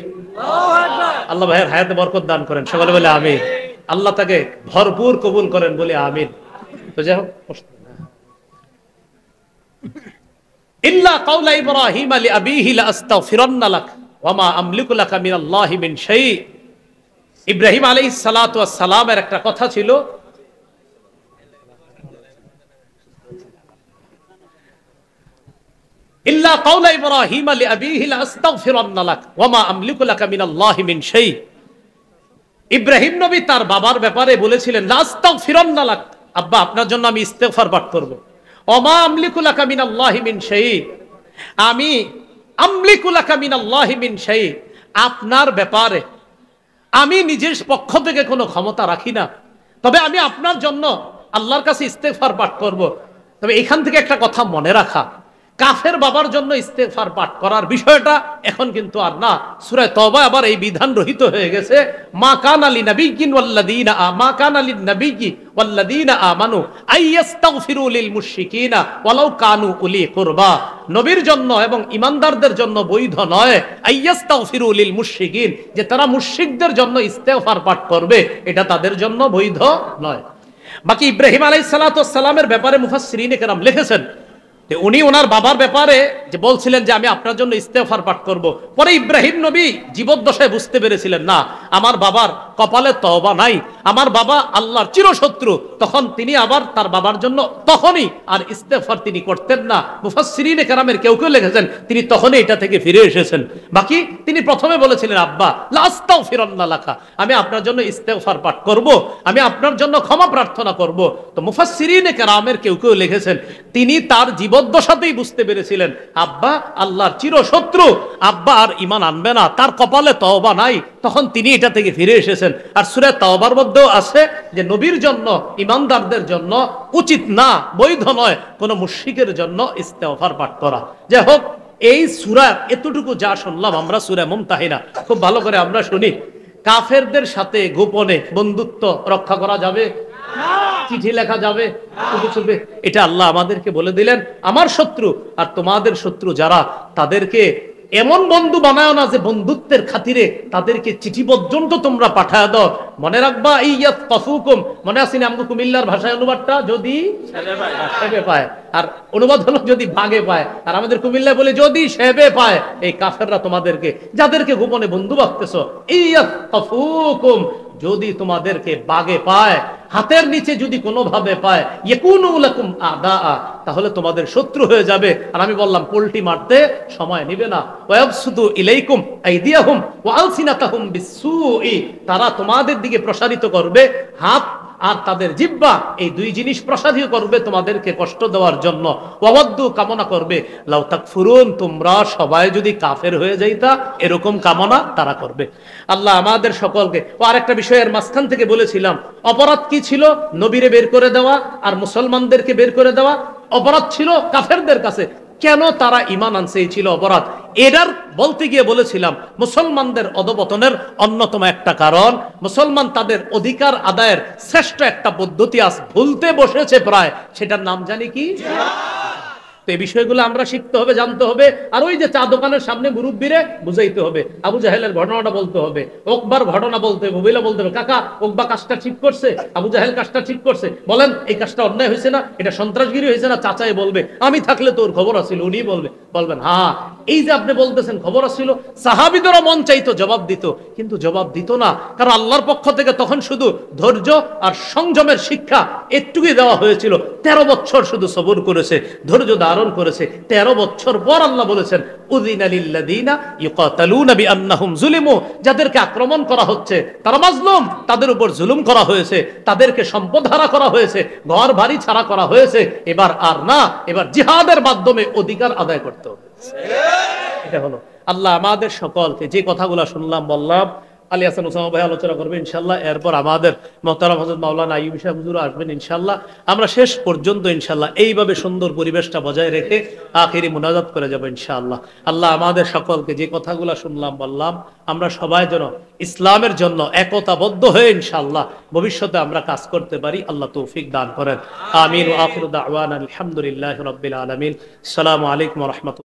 আল্লাহ ভাইয়ের হায়াতে বরকত দান করেন, সকলে বলে আমিন। আল্লাহ তাকে ভরপুর কবুল করেন, বলে আমিন। তো যাই হোক, ইল্লা কাওলা ইব্রাহিম লিআবিহি লাআস্তাগফিরান্না লাক ওয়া মা আমলিকু লাকা মিনাল্লাহি মিন শাই। ইব্রাহিম আলাইহিস সালাতু ওয়াস সালামের একটা কথা ছিল, ইল্লা কাওলা ইব্রাহিম লিআবিহি লাআস্তাগফিরান্না লাক ওয়া মা আমলিকু লাকা মিনাল্লাহি মিন শাই। ইব্রাহিম নবী তার বাবার ব্যাপারে বলেছিলেন, লাআস্তাগফিরান্না লাক, আব্বা আপনার জন্য আমি ইস্তেগফার পাঠ করব। ওয়া মা আমলিকু লাকা মিনাল্লাহি মিন শাই, আমি আমলিকু লাকা মিনাল্লাহি মিন শাই, আপনার ব্যাপারে আমি নিজের পক্ষ থেকে কোনো ক্ষমতা রাখি না, তবে আমি আপনার জন্য আল্লাহর কাছে ইস্তেগফার পাঠ করব। তবে এখান থেকে একটা কথা মনে রাখা, কাফের বাবার জন্য ইস্তেগফার পাঠ করার বিষয়টা এখন কিন্তু আর না। সূরা তওবা আবার এই বিধান রহিত হয়ে গেছে, মা কানা লিনাবিয়্যিন ওয়াল্লাযীনা মা কানা লিন-নাবিয়্যি ওয়াল্লাযীনা আমানু আইয়াস্তাগফিরু লিল মুশরিকিনা ওয়ালাউ কানু উলি কুরবা। নবীর জন্য এবং ঈমানদারদের জন্য বৈধ নয় আইয়াস্তাগফিরু লিল মুশরিকিন, যে তারা মুশরিকদের জন্য ইস্তেগফার পাঠ করবে, এটা তাদের জন্য বৈধ নয়। বাকি ইব্রাহিম আলাইহিস সালাতু ওয়াস সালামের ব্যাপারে মুফাসসিরিনে কেরাম লিখেছেন, উনি ওনার বাবার ব্যাপারে যে বলছিলেন যে আমি আপনার জন্য ইস্তেগফার পাঠ করব, পরে ইব্রাহিম নবী জীবদ্দশায় বুঝতে পেরেছিলেন না আমার বাবার কপালে তওবা নাই, আমার বাবা আল্লাহর চিরশত্রু, তখন তিনি আবার তার বাবার জন্য তখনই আর ইস্তেগফার তিনি করতেন না। মুফাসসিরিনে কেরামের কেউ কেউ লিখেছেন তিনি তখনই এটা থেকে ফিরে এসেছেন। বাকি তিনি প্রথমে বলেছিলেন, আব্বা লাস্তাগফিরান্না লাকা, আমি আপনার জন্য ইস্তেগফার পাঠ করব, আমি আপনার জন্য ক্ষমা প্রার্থনা করব। তো মুফাসসিরিনে কেরামের কেউ কেউ লিখেছেন তিনি তার জীবদ্দশাতেই বুঝতে পেরেছিলেন আব্বা আল্লাহর চিরশত্রু, আব্বা আর ঈমান আনবে না, তার কপালে তওবা নাই, তখন তিনি এটা থেকে ফিরে এসেছেন। আর সূরা তাওবার মধ্যেও আছে যে নবীর জন্য, ঈমানদারদের জন্য উচিত না, বৈধ নয় কোনো মুশরিকের জন্য ইস্তেগফার পাঠ করা। যাই হোক, এই সূরা এতটুকু যা শুনলাম আমরা, সূরা মুমতাহিনা খুব ভালো করে আমরা শুনি। কাফেরদের সাথে গোপনে বন্ধুত্ব রক্ষা করা যাবে? চিঠি লেখা যাবে? এটা আল্লাহ আমাদেরকে বলে দিলেন, আমার শত্রু আর তোমাদের শত্রু যারা, তাদেরকে এমন বন্ধু বানায় না যে বন্ধুত্বের খাতিরে তাদেরকে চিঠি পর্যন্ত তোমরা পাঠায় দাও। মনে রাখবা, ইয়াত কফুকুম, মনে আসেনি আমগো কুমিল্লার ভাষায় অনুবাদটা, যদি সেবে পায়, আর অনুবাদ হলো যদি ভাগে পায়, আর আমাদের কুমিল্লায় বলে যদি সেবে পায়। এই কাফেররা তোমাদেরকে, যাদেরকে গোপনে বন্ধু ভাবতেছো, ইয়াত কফুকুম, যদি তোমাদেরকে বাগে পায়, হাতের নিচে যদি কোনোভাবে পায়, ইয়াকুনু লাকুম আদা, তাহলে তোমাদের শত্রু হয়ে যাবে। আর আমি বললাম পোল্টি মারতে সময় নেবে না। ওয়ায়াবসুতু ইলাইকুম আইদিয়াহুম ওয়া আলসিনাতাহুম বিসসুই, তারা তোমাদের দিকে প্রসারিত করবে হাত আর তাদের জিহ্বা, এই দুই জিনিস প্রসারিত করবে তোমাদেরকে কষ্ট দেওয়ার জন্য। ওয়াওয়াদ্দু, কামনা করবে, লাউ তাকফুরুন, তোমরা সবাই যদি কাফের হয়ে যাইতা, এরকম কামনা তারা করবে। আল্লাহ আমাদের সকলকে। ও আরেকটা বিষয়ের মাঝখান থেকে বলেছিলাম, অপরাধ কি ছিল? নবীরে বের করে দেওয়া আর মুসলমানদেরকে বের করে দেওয়া অপরাধ ছিল কাফেরদের কাছে, কেন তারা ঈমান আনছে এই ছিল অপরাধ। এটার বলতে গিয়ে বলেছিলাম মুসলমানদের অধপতনের অন্যতম একটা কারণ, মুসলমান তাদের অধিকার আদায়ের শ্রেষ্ঠ একটা পদ্ধতি আজ ভুলতে বসেছে প্রায়, সেটার নাম জানি কি? তো এই বিষয়গুলো আমরা শিখতে হবে, জানতে হবে। আর ওই যে চা দোকানের সামনে মুরব্বীরে বুঝাইতে হবে, আবু জাহেলের ঘটনাটা বলতে হবে, ওকবার ঘটনা বলতে হবে, বইলা বলতে হবে, কাকা ওকবা কাজটা ঠিক করছে, আবু জাহেল কাজটা ঠিক করছে, বলেন এই কাজটা অন্যায় হয়েছে না, এটা সন্ত্রাসগিরি হয়েছে না? চাচাই বলবে আমি থাকলে তোর খবর আছিল, উনি বলবেন হ্যাঁ। এই যে আপনি বলতেছেন খবর আছিল, সাহাবীদেরও মন চাইতো জবাব দিত, কিন্তু জবাব দিত না, কারণ আল্লাহর পক্ষ থেকে তখন শুধু ধৈর্য আর সংযমের শিক্ষা একটুকুই দেওয়া হয়েছিল। 13 বছর শুধু সবর করেছে, ধৈর্য ধারণ করেছে। 13 বছর পর আল্লাহ বলেছেন উযিনা লিল্লাযিনা ইউকাতালুনা বিআন্নাহুম যুলিমু, যাদেরকে আক্রমণ করা হচ্ছে তারা মাজলুম, তাদের উপর জুলুম করা হয়েছে, তাদেরকে সম্পদ হারা করা হয়েছে, ঘর বাড়ি ছাড়া করা হয়েছে। এবার আর না, এবার জিহাদের মাধ্যমে অধিকার আদায় করতে হবে। এটা হলো। আল্লাহ আমাদের সকলকে যে কথাগুলো শুনলাম বললাম, আলী হাসান ওসামা ভাই আলোচনা করবেন ইনশাল্লাহ, এরপর আমাদের মোহতারাম হযরত মাওলানা আইয়ুব সাহেব হুজুর আসবেন ইনশাল্লাহ। আমরা শেষ পর্যন্ত ইনশাল্লাহ এইভাবে সুন্দর পরিবেশটা বজায় রেখে আখিরি মুনাজাত করে যাব ইনশাআল্লাহ। আল্লাহ আমাদের সকলকে যে কথাগুলো শুনলাম বললাম, আমরা সবাই যেন ইসলামের জন্য একতাবদ্ধ হয়ে ইনশাআল্লাহ ভবিষ্যতে আমরা কাজ করতে পারি, আল্লাহ তৌফিক দান করেন। আমিন ওয়া আখিরু দাওয়ানা আলহামদুলিল্লাহি রাব্বিল আলামিন। আসসালামু আলাইকুম ওয়া রাহমাতুল্লাহ।